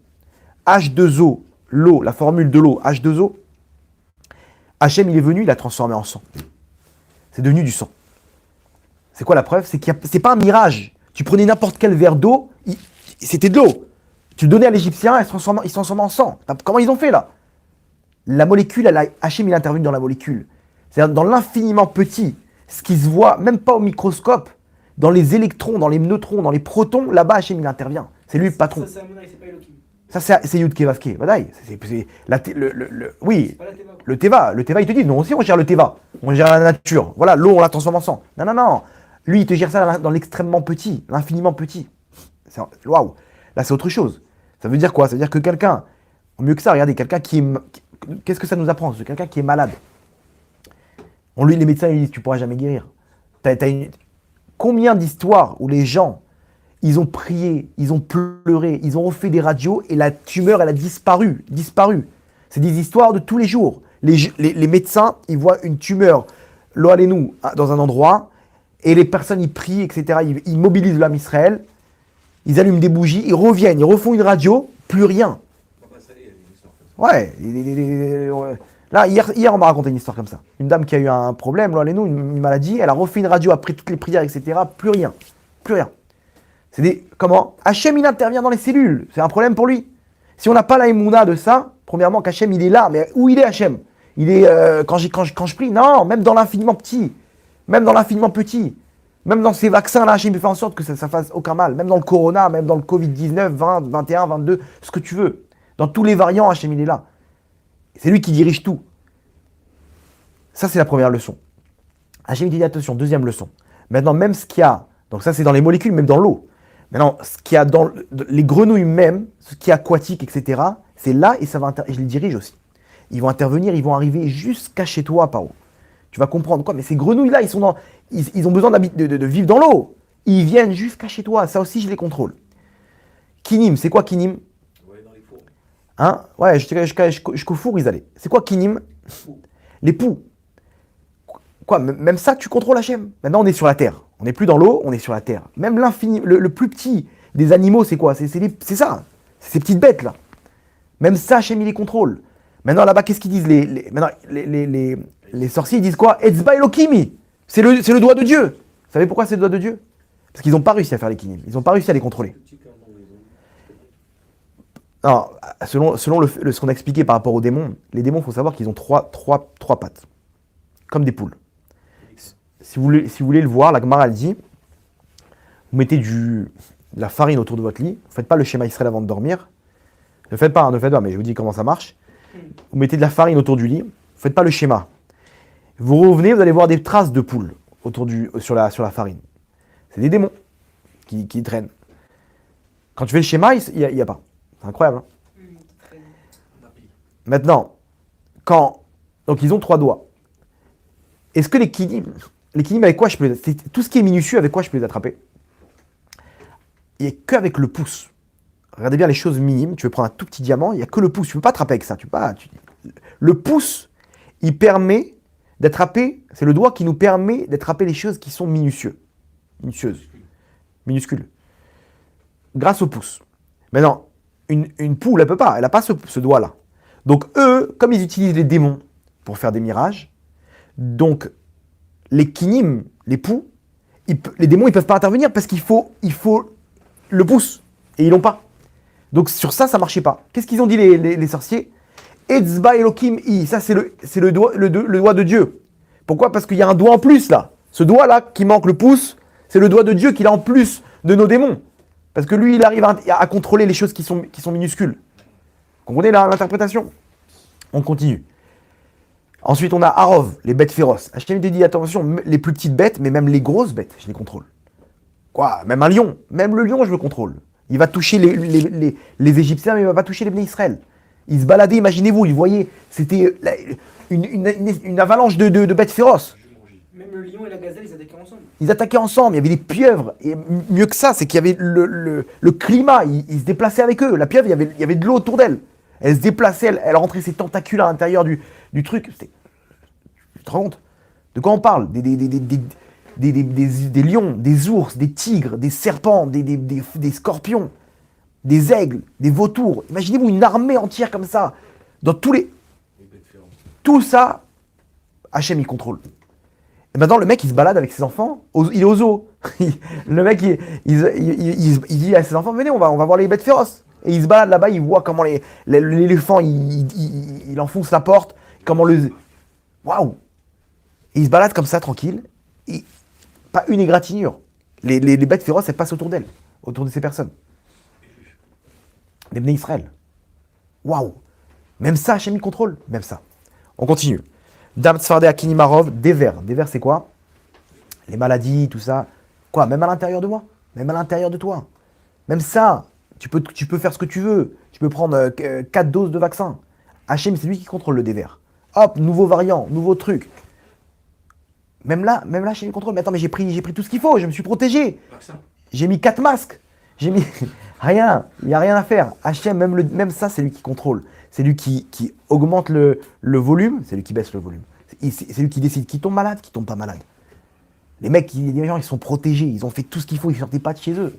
H2O, l'eau, la formule de l'eau, H2O, Hachem, il est venu, il l'a transformé en sang. C'est devenu du sang. C'est quoi la preuve? C'est pas un mirage. Tu prenais n'importe quel verre d'eau, c'était de l'eau. Tu le donnais à l'Égyptien, il se transformait en sang. Comment ils ont fait là? La molécule, Hachem, il intervient dans la molécule. C'est-à-dire dans l'infiniment petit, ce qui se voit, même pas au microscope, dans les électrons, dans les neutrons, dans les protons, là-bas, Hachem, il intervient. C'est lui le patron. Ça, c'est Amona, c'est pas Elohim. Ça, c'est Yud Kevavke. Badaï. Oui, C'est pas la Teva. le Teva. Le Teva, il te dit, nous aussi, on gère le Teva. On gère la nature. Voilà, l'eau, on la transforme en sang. Non, non, non. Lui, il te gère ça dans l'extrêmement petit, l'infiniment petit. Waouh. Là, c'est autre chose. Ça veut dire quoi? Ça veut dire que quelqu'un, mieux que ça, regardez, quelqu'un qui est. Qu'est-ce que ça nous apprend? C'est quelqu'un qui est malade. Les médecins, ils disent, tu pourras jamais guérir. Combien d'histoires où les gens, ils ont prié, ils ont pleuré, ils ont refait des radios et la tumeur, elle a disparu. C'est des histoires de tous les jours. Les médecins, ils voient une tumeur, lo allez-nous, dans un endroit, et les personnes, ils prient, etc. Ils mobilisent l'âme Israël, ils allument des bougies, ils reviennent, ils refont une radio, plus rien. Ouais. Là, hier, on m'a raconté une histoire comme ça. Une dame qui a eu un problème, là, nous, une maladie, elle a refait une radio après toutes les prières, etc. Plus rien. C'est comment Hachem, il intervient dans les cellules. C'est un problème pour lui. Si on n'a pas la émouna de ça, premièrement, qu'Hachem, il est là. Mais où il est, Hachem? Il est, quand je prie, non, même dans l'infiniment petit. Même dans ces vaccins-là, Hachem, il fait en sorte que ça fasse aucun mal. Même dans le corona, même dans le Covid-19, 20, 21, 22, ce que tu veux. Dans tous les variants, Hachem, il est là. C'est lui qui dirige tout. Ça, c'est la première leçon. Hachem dit attention, deuxième leçon. Maintenant, même ce qu'il y a, donc ça, c'est dans les molécules, même dans l'eau. Maintenant, ce qu'il y a dans les grenouilles même, ce qui est aquatique, etc., c'est là et ça va et je les dirige aussi. Ils vont intervenir, ils vont arriver jusqu'à chez toi, Paro. Tu vas comprendre quoi? Mais ces grenouilles-là, ils ont besoin de vivre dans l'eau. Ils viennent jusqu'à chez toi. Ça aussi, je les contrôle. Kinim, c'est quoi Kinim? Hein? Ouais, jusqu'au four, ils allaient. C'est quoi Kinim? Les poux. Quoi? Même ça, tu contrôles Hachem. Maintenant, on est sur la terre. On n'est plus dans l'eau, on est sur la terre. Même l'infini, le plus petit des animaux, c'est quoi? C'est ça. C'est ces petites bêtes-là. Même ça, Hachem, il les contrôle. Maintenant, là-bas, qu'est-ce qu'ils disent les sorciers, ils disent quoi? Etzba Elokimi. C'est le doigt de Dieu. Vous savez pourquoi c'est le doigt de Dieu? Parce qu'ils n'ont pas réussi à faire les kinim. Ils n'ont pas réussi à les contrôler. Non, selon ce qu'on a expliqué par rapport aux démons, les démons, il faut savoir qu'ils ont trois pattes, comme des poules. Si vous voulez le voir, la Gemara elle dit, vous mettez de la farine autour de votre lit, vous ne faites pas le schéma Israël avant de dormir, ne faites pas, mais je vous dis comment ça marche. Vous mettez de la farine autour du lit, vous ne faites pas le schéma. Vous revenez, vous allez voir des traces de poules sur la farine. C'est des démons qui traînent. Quand tu fais le schéma, il n'y a pas. C'est incroyable. Hein. Maintenant, donc ils ont 3 doigts. Est-ce que les kinim, avec quoi je peux les... Tout ce qui est minutieux, avec quoi je peux les attraper? Il n'y a qu'avec le pouce. Regardez bien les choses minimes. Tu veux prendre un tout petit diamant, il n'y a que le pouce. Tu ne peux pas attraper avec ça. Le pouce, il permet d'attraper, c'est le doigt qui nous permet d'attraper les choses qui sont minutieuses. Minuscules. Grâce au pouce. Maintenant, une poule, elle peut pas. Elle n'a pas ce doigt-là. Donc eux, comme ils utilisent les démons pour faire des mirages, donc les kinim, les poux, les démons, ils peuvent pas intervenir parce qu'il faut le pouce. Et ils l'ont pas. Donc sur ça, ça marchait pas. Qu'est-ce qu'ils ont dit les sorciers? Etzba Elokim I. Ça, c'est le doigt de Dieu. Pourquoi? Parce qu'il y a un doigt en plus là. Ce doigt-là qui manque le pouce, c'est le doigt de Dieu qu'il a en plus de nos démons. Parce que lui, il arrive à contrôler les choses qui sont minuscules. Vous comprenez l'interprétation? On continue. Ensuite, on a Harov, les bêtes féroces. Hachem te dit, attention, les plus petites bêtes, mais même les grosses bêtes, je les contrôle. Quoi? Même un lion. Même le lion, je le contrôle. Il va toucher les Égyptiens, mais il va pas toucher les Bnei Israël. Ils se baladaient, imaginez-vous, ils voyaient, c'était une avalanche de bêtes féroces. Même le lion et la gazelle, ils attaquaient ensemble. Ils attaquaient ensemble, il y avait des pieuvres. Et mieux que ça, c'est qu'il y avait le climat, ils se déplaçaient avec eux. La pieuvre, il y avait de l'eau autour d'elle. Elle se déplaçait, elle rentrait ses tentacules à l'intérieur du truc. Tu te rends compte? De quoi on parle? Des lions, des ours, des tigres, des serpents, des scorpions, des aigles, des vautours. Imaginez-vous une armée entière comme ça. Dans tout ça, Hachem, il contrôle. Et maintenant, le mec, il se balade avec ses enfants. Il est au zoo. Le mec, il dit à ses enfants, venez, on va voir les bêtes féroces. Et il se balade là-bas, il voit comment l'éléphant, il enfonce la porte, comment le... Waouh! Et il se balade comme ça, tranquille, et pas une égratignure. Les bêtes féroces, elles passent autour d'elle, autour de ces personnes. Les Bnei Israël. Waouh! Même ça, Hachem, il contrôle. Même ça. On continue. Dam Tzfardé Akinimarov, des vers. Des vers, c'est quoi? Les maladies, tout ça. Quoi? Même à l'intérieur de moi? Même à l'intérieur de toi? Même ça, tu peux faire ce que tu veux. Tu peux prendre 4 doses de vaccin. Hachem, c'est lui qui contrôle le dévers. Hop, nouveau variant, nouveau truc. Même là, Hachem contrôle. Mais attends, mais j'ai pris tout ce qu'il faut. Je me suis protégé. Vaccin. J'ai mis 4 masques. J'ai mis rien. Il n'y a rien à faire. Hachem, même ça, c'est lui qui contrôle. C'est lui qui augmente le volume. C'est lui qui baisse le volume. C'est lui qui décide qui tombe malade, qui tombe pas malade. Les mecs, les gens, ils sont protégés. Ils ont fait tout ce qu'il faut. Ils sortaient pas de chez eux.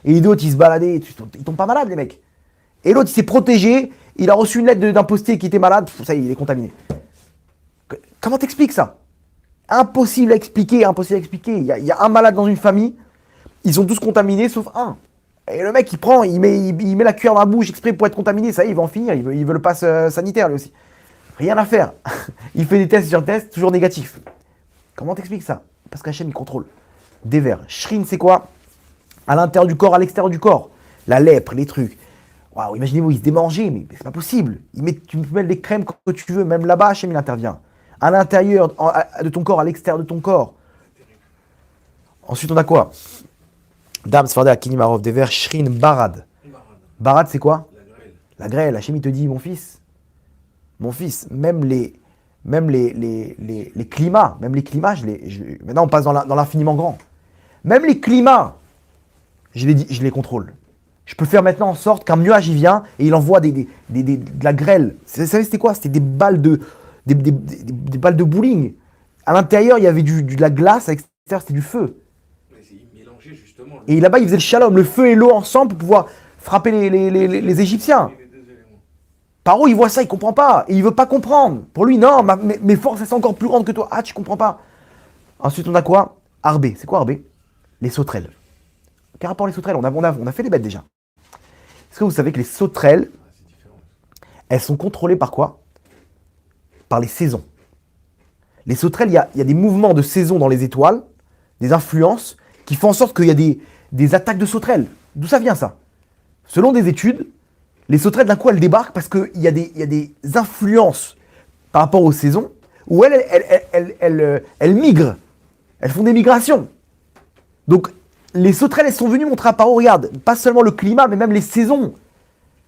Et d'autres, ils se baladaient. Ils tombent pas malades, les mecs. Et l'autre, il s'est protégé. Il a reçu une lettre d'un postier qui était malade. Ça y est, il est contaminé. Comment t'expliques ça? Impossible à expliquer. Il y a un malade dans une famille. Ils sont tous contaminés, sauf un. Et le mec, il met la cuillère dans la bouche exprès pour être contaminé. Ça y est, il va en finir. Il veut le pass sanitaire, lui aussi. Rien à faire. Il fait des tests sur tests, toujours négatifs. Comment t'expliques ça? Parce qu'Hachem, il contrôle. Des vers. Shrine, c'est quoi? À l'intérieur du corps, à l'extérieur du corps. La lèpre, les trucs. Waouh, imaginez-vous, il se démangeait, mais c'est pas possible. Tu peux mettre les crèmes que tu veux, même là-bas, Hachem, il intervient. À l'intérieur de ton corps, à l'extérieur de ton corps. Ensuite, on a quoi? Dam Sfarda Akinimarov, des vers. Shrine, Barad. Barad, c'est quoi? La grêle. Hachem, il te dit, mon fils, même les climats, maintenant on passe dans l'infiniment grand. Même les climats, je les contrôle. Je peux faire maintenant en sorte qu'un nuage y vient et il envoie de la grêle. Vous savez c'était quoi? C'était des balles de bowling. À l'intérieur, il y avait de la glace, à l'extérieur, c'était du feu. Mais c'est mélangé justement. Et là-bas, il faisait le shalom, le feu et l'eau ensemble pour pouvoir frapper les Égyptiens. Paro, il voit ça, il comprend pas. Et il veut pas comprendre. Pour lui, non, mes forces, elles sont encore plus grandes que toi. Ah, tu comprends pas. Ensuite, on a quoi? Arbé. C'est quoi Arbé? Les sauterelles. Quel rapport les sauterelles? On a fait les bêtes déjà. Est-ce que vous savez que les sauterelles, elles sont contrôlées par quoi? Par les saisons. Les sauterelles, il y a des mouvements de saison dans les étoiles, des influences, qui font en sorte qu'il y a des attaques de sauterelles. D'où ça vient ça? Selon des études, les sauterelles, d'un coup, elles débarquent parce qu'il y a des influences par rapport aux saisons où elles migrent. Elles font des migrations. Donc, les sauterelles, elles sont venues montrer à Paro, regarde, pas seulement le climat, mais même les saisons.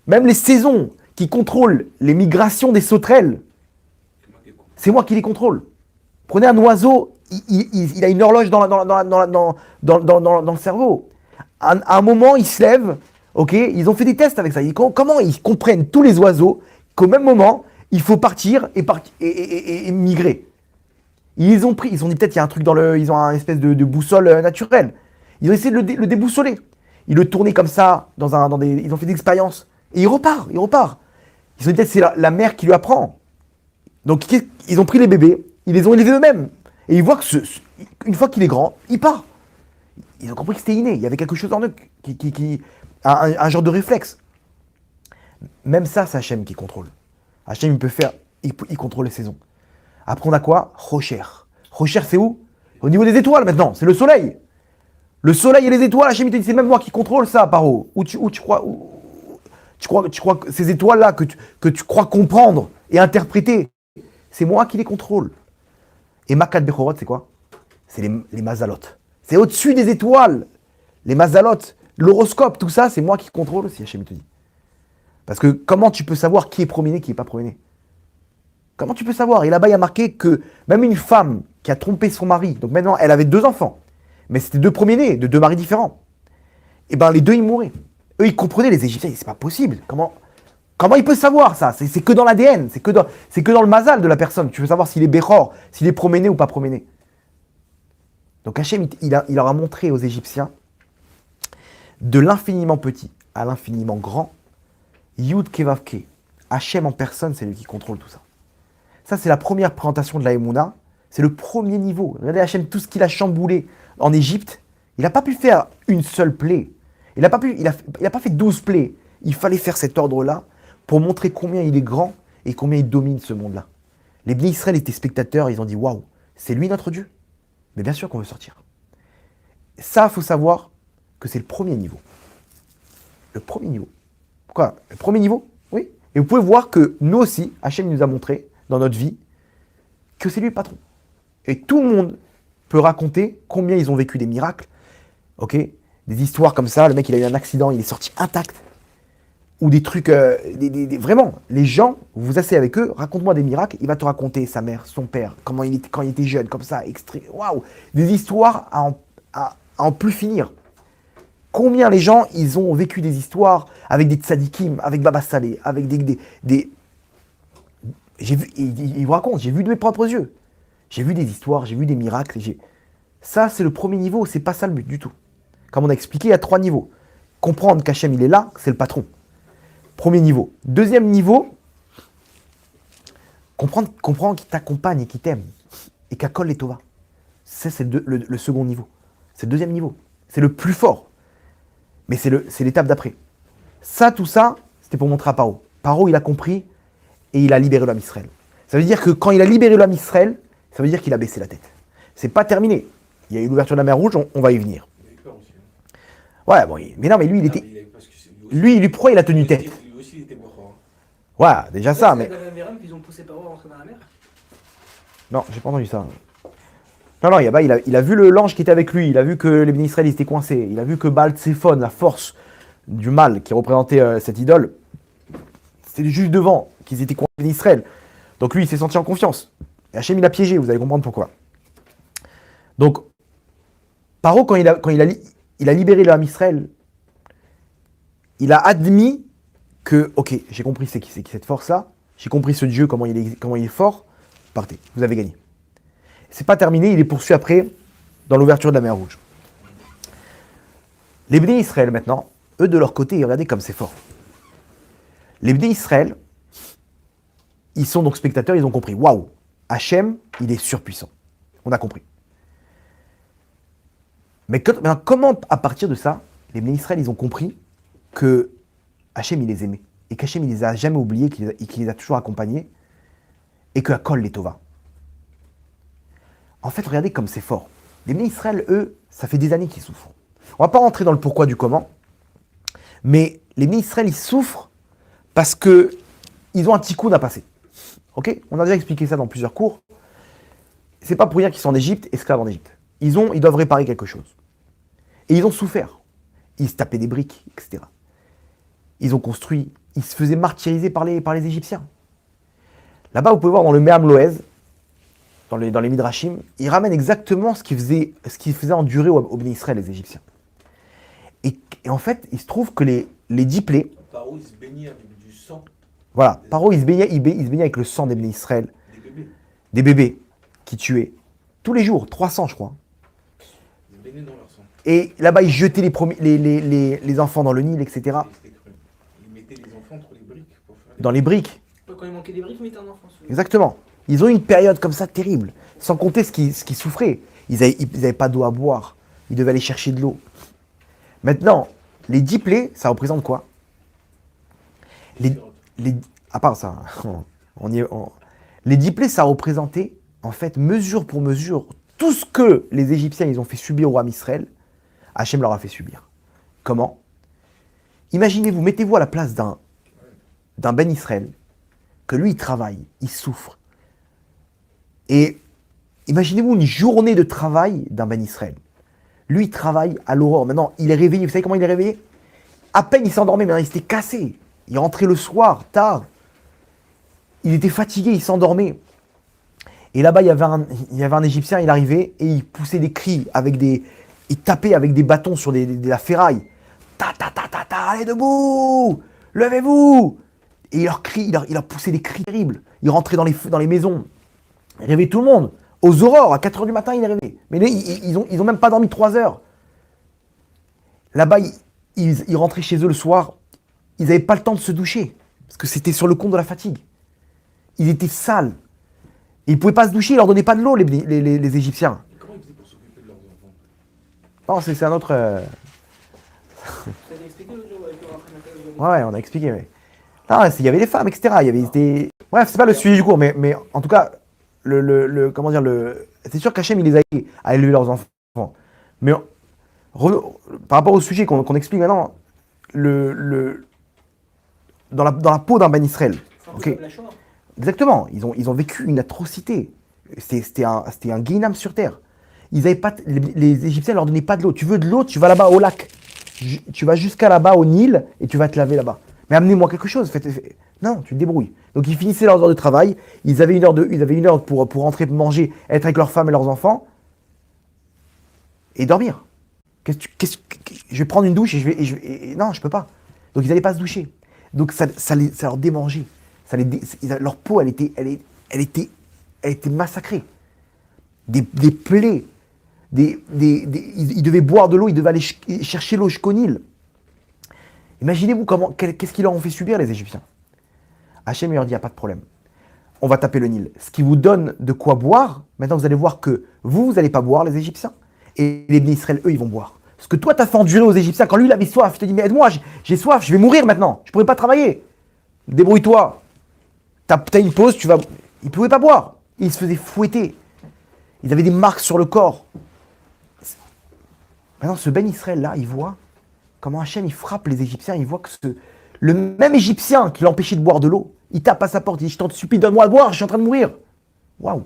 Même les saisons qui contrôlent les migrations des sauterelles, c'est moi qui les contrôle. Prenez un oiseau, il a une horloge dans le cerveau. À un moment, il se lève. Ok, ils ont fait des tests avec ça. Comment ils comprennent tous les oiseaux qu'au même moment, il faut partir et migrer. Ils ont dit peut-être il y a un truc ils ont un espèce de boussole naturelle. Ils ont essayé de le déboussoler. Ils le tournaient comme ça ils ont fait des expériences et il repart. Ils ont dit peut-être c'est la mère qui lui apprend. Donc ils ont pris les bébés, ils les ont élevés eux-mêmes et ils voient que une fois qu'il est grand, il part. Ils ont compris que c'était inné. Il y avait quelque chose en eux qui un genre de réflexe. Même ça, c'est Hachem qui contrôle. Hachem, il contrôle les saisons. Après, on a quoi? Rocher. Rocher, c'est où? Au niveau des étoiles, maintenant. C'est le soleil. Le soleil et les étoiles, Hachem, il te dit, c'est même moi qui contrôle ça, Paro. Tu crois que ces étoiles-là, que tu crois comprendre et interpréter, c'est moi qui les contrôle. Et Makat Bechorot, c'est quoi? C'est les mazalotes. C'est au-dessus des étoiles. Les mazalotes. L'horoscope, tout ça, c'est moi qui contrôle aussi, Hachem te dit. Parce que comment tu peux savoir qui est promené, qui n'est pas promené? Comment tu peux savoir? Et là-bas, il y a marqué que même une femme qui a trompé son mari, donc maintenant, elle avait 2 enfants, mais c'était 2 premiers-nés, de 2 maris différents. Et bien, les 2, ils mouraient. Eux, ils comprenaient les Égyptiens, c'est pas possible. Comment il peut savoir ça? C'est que dans l'ADN, c'est que dans le mazal de la personne. Tu veux savoir s'il est Bechor, s'il est promené ou pas promené. Donc Hachem, il leur a montré aux Égyptiens de l'infiniment petit à l'infiniment grand, Yud Kevavke, Hachem en personne, c'est lui qui contrôle tout ça. Ça, c'est la première présentation de la Emouna, c'est le premier niveau. Regardez Hachem, tout ce qu'il a chamboulé en Égypte, il n'a pas pu faire une seule plaie. Il n'a pas fait 12 plaies. Il fallait faire cet ordre-là pour montrer combien il est grand et combien il domine ce monde-là. Les Bnei Israël étaient spectateurs, ils ont dit waouh, c'est lui notre Dieu. Mais bien sûr qu'on veut sortir. Ça, il faut savoir que c'est le premier niveau. Le premier niveau. Quoi? Le premier niveau? Oui. Et vous pouvez voir que nous aussi, Hachem nous a montré dans notre vie que c'est lui le patron. Et tout le monde peut raconter combien ils ont vécu des miracles. Ok? Des histoires comme ça, le mec il a eu un accident, il est sorti intact. Ou des trucs, vraiment, les gens, vous vous asseyez avec eux, raconte-moi des miracles, il va te raconter sa mère, son père, comment il était, quand il était jeune, comme ça, waouh, des histoires à en plus finir. Combien les gens, ils ont vécu des histoires avec des tzadikim, avec Baba Saleh, avec j'ai vu, il vous raconte, j'ai vu de mes propres yeux. J'ai vu des histoires, j'ai vu des miracles. Ça, c'est le premier niveau, c'est pas ça le but du tout. Comme on a expliqué, il y a 3 niveaux. Comprendre qu'Hachem, il est là, c'est le patron. Premier niveau. Deuxième niveau, comprendre qu'il t'accompagne et qu'il t'aime. Et qu'Akol les Tova. Ça, c'est le second niveau. C'est le deuxième niveau. C'est le plus fort. Mais c'est l'étape d'après. Ça, tout ça, c'était pour montrer à Paro. Paro, il a compris et il a libéré l'homme Israël. Ça veut dire que quand il a libéré l'homme Israël, ça veut dire qu'il a baissé la tête. C'est pas terminé. Il y a eu l'ouverture de la mer Rouge, on va y venir. Il a eu peur aussi. Ouais, bon, mais non, mais lui, il était. Lui aussi, Pourquoi il a tenu tête? Lui aussi, il était mort. Ouais, déjà ça, mais. Ils ont poussé Paro à rentrer dans la mer. Non, j'ai pas entendu ça. Non, il a vu l'ange qui était avec lui, il a vu que les Bnei Israël étaient coincés, il a vu que Baal Tsephon, la force du mal qui représentait cette idole, c'était juste devant qu'ils étaient coincés en Israël. Donc lui, il s'est senti en confiance. Et Hachem, il a piégé, vous allez comprendre pourquoi. Donc, Paro, quand il a libéré l'homme Israël, il a admis que, ok, j'ai compris c'est qui cette force-là, j'ai compris ce Dieu, comment il est fort, partez, vous avez gagné. C'est pas terminé, il est poursuivi après dans l'ouverture de la mer Rouge. Les Bnei Israël maintenant, eux de leur côté, regardez comme c'est fort. Les Bnei Israël, ils sont donc spectateurs, ils ont compris. Waouh, Hachem, il est surpuissant. On a compris. Mais maintenant, comment à partir de ça, les Bnei Israël, ils ont compris que Hachem, il les aimait. Et qu'Hachem, il les a jamais oubliés, qu'il les a toujours accompagnés. Et que Akol les Tova. En fait, regardez comme c'est fort. Les Bnei Israël, eux, ça fait des années qu'ils souffrent. On va pas rentrer dans le pourquoi du comment, mais les Bnei Israël, ils souffrent parce que ils ont un tikkun à passer. Ok? On a déjà expliqué ça dans plusieurs cours. C'est pas pour rien qu'ils sont en Égypte, esclaves en Égypte. Ils doivent réparer quelque chose. Et ils ont souffert. Ils se tapaient des briques, etc. Ils ont construit, ils se faisaient martyriser par les Égyptiens. Là-bas, vous pouvez voir dans le Me'am Loez, dans les Midrashim, ils ramènent exactement ce qui faisait endurer aux Bnei Israël, les Égyptiens. Et en fait, il se trouve que les 10 plaies. Paro, il se baignait avec du sang. Voilà, Paro, il se baignait avec le sang des Bnei Israël. Des bébés qui tuaient. Tous les jours, 300, je crois. Ils se baignaient dans leur sang. Et là-bas, ils jetaient les enfants dans le Nil, etc. Ils mettaient les enfants entre les briques. Dans les briques. Quand il manquait des briques, ils mettaient un enfant. Exactement. Ils ont eu une période comme ça terrible, sans compter ce qu'ils souffraient. Ils n'avaient pas d'eau à boire, ils devaient aller chercher de l'eau. Maintenant, les 10 plaies, ça représente quoi? À part ça, les 10 plaies, ça représentait, en fait, mesure pour mesure, tout ce que les Égyptiens ils ont fait subir au roi Israël, Hachem leur a fait subir. Comment? Imaginez-vous, mettez-vous à la place d'un Ben Israël, que lui, il travaille, il souffre. Et imaginez-vous une journée de travail d'un Ben Israël. Lui, il travaille à l'aurore. Maintenant, il est réveillé. Vous savez comment il est réveillé? À peine il s'endormait, maintenant il s'était cassé. Il rentrait le soir, tard. Il était fatigué, il s'endormait. Et là-bas, il y avait un Égyptien, il arrivait et il poussait des cris, il tapait avec des bâtons sur de la ferraille. Ta ta ta ta ta, allez debout, levez-vous. Et il leur poussait des cris terribles. Il rentrait dans les maisons. Il réveillait tout le monde. Aux aurores, à 4h du matin, il est réveillé. Mais là, ils ont même pas dormi 3 heures. Là-bas, ils rentraient chez eux le soir. Ils n'avaient pas le temps de se doucher. Parce que c'était sur le compte de la fatigue. Ils étaient sales. Et ils ne pouvaient pas se doucher, ils ne leur donnaient pas de l'eau, les Égyptiens. Et comment ils faisaient pour s'occuper de leurs enfants? Non, c'est un autre... avez expliqué l'autre jour avec le Raphaël Natal, vous avez dit. Ouais, on a expliqué, mais. Non, il y avait les femmes, etc. Il y avait des. Bref, c'est pas le sujet du cours, mais en tout cas, comment dire, c'est sûr qu'Hachem, il les a aidés à élever leurs enfants. Mais par rapport au sujet qu'on explique maintenant, dans la peau d'un Ben Israël. C'est un peu Ok. comme la Shoah. Exactement, ils ont vécu une atrocité. C'était un guénam sur terre. Ils avaient pas, les Égyptiens leur donnaient pas de l'eau. Tu veux de l'eau, tu vas là-bas au lac. Tu vas jusqu'à là-bas au Nil et tu vas te laver là-bas. Mais amenez-moi quelque chose. Non, tu te débrouilles. Donc ils finissaient leurs heures de travail. Ils avaient une heure pour rentrer manger, être avec leurs femmes et leurs enfants et dormir. Je vais prendre une douche et non, je peux pas. Donc ils n'allaient pas se doucher. Donc ça leur démangeait. Leur peau, elle était massacrée. Des plaies. Ils devaient boire de l'eau, ils devaient aller chercher l'eau jusqu'au Nil. Imaginez-vous qu'est-ce qu'ils leur ont fait subir, les Égyptiens. Hachem leur dit, il n'y a pas de problème. On va taper le Nil. Ce qui vous donne de quoi boire, maintenant vous allez voir que vous n'allez pas boire, les Égyptiens, et les Bnei Israël, eux, ils vont boire. Ce que toi, tu as fait endurer aux Égyptiens, quand lui, il avait soif, je te dis, mais aide-moi, j'ai soif, je vais mourir maintenant, je ne pourrai pas travailler. Débrouille-toi. T'as une pause, ils ne pouvaient pas boire. Ils se faisaient fouetter. Ils avaient des marques sur le corps. Maintenant, ce Ben Israël-là, il voit comment Hachem, il frappe les Égyptiens. Il voit que le même Égyptien qui l'empêchait de boire de l'eau, il tape à sa porte, il dit, je t'en supplie, donne-moi à boire, je suis en train de mourir. Waouh.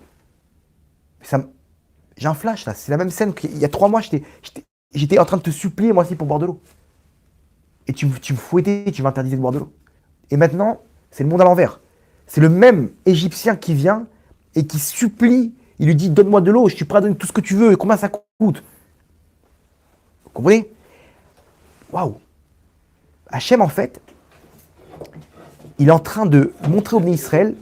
J'ai un flash, là. C'est la même scène qu'il y a 3 mois, j'étais en train de te supplier, moi aussi, pour boire de l'eau. Et tu me fouettais, tu m'interdisais de boire de l'eau. Et maintenant, c'est le monde à l'envers. C'est le même Égyptien qui vient et qui supplie. Il lui dit, donne-moi de l'eau, je suis prêt à donner tout ce que tu veux. Et combien ça coûte? Vous comprenez? Waouh. Hachem, en fait, il est en train de montrer aux Bnei Israël,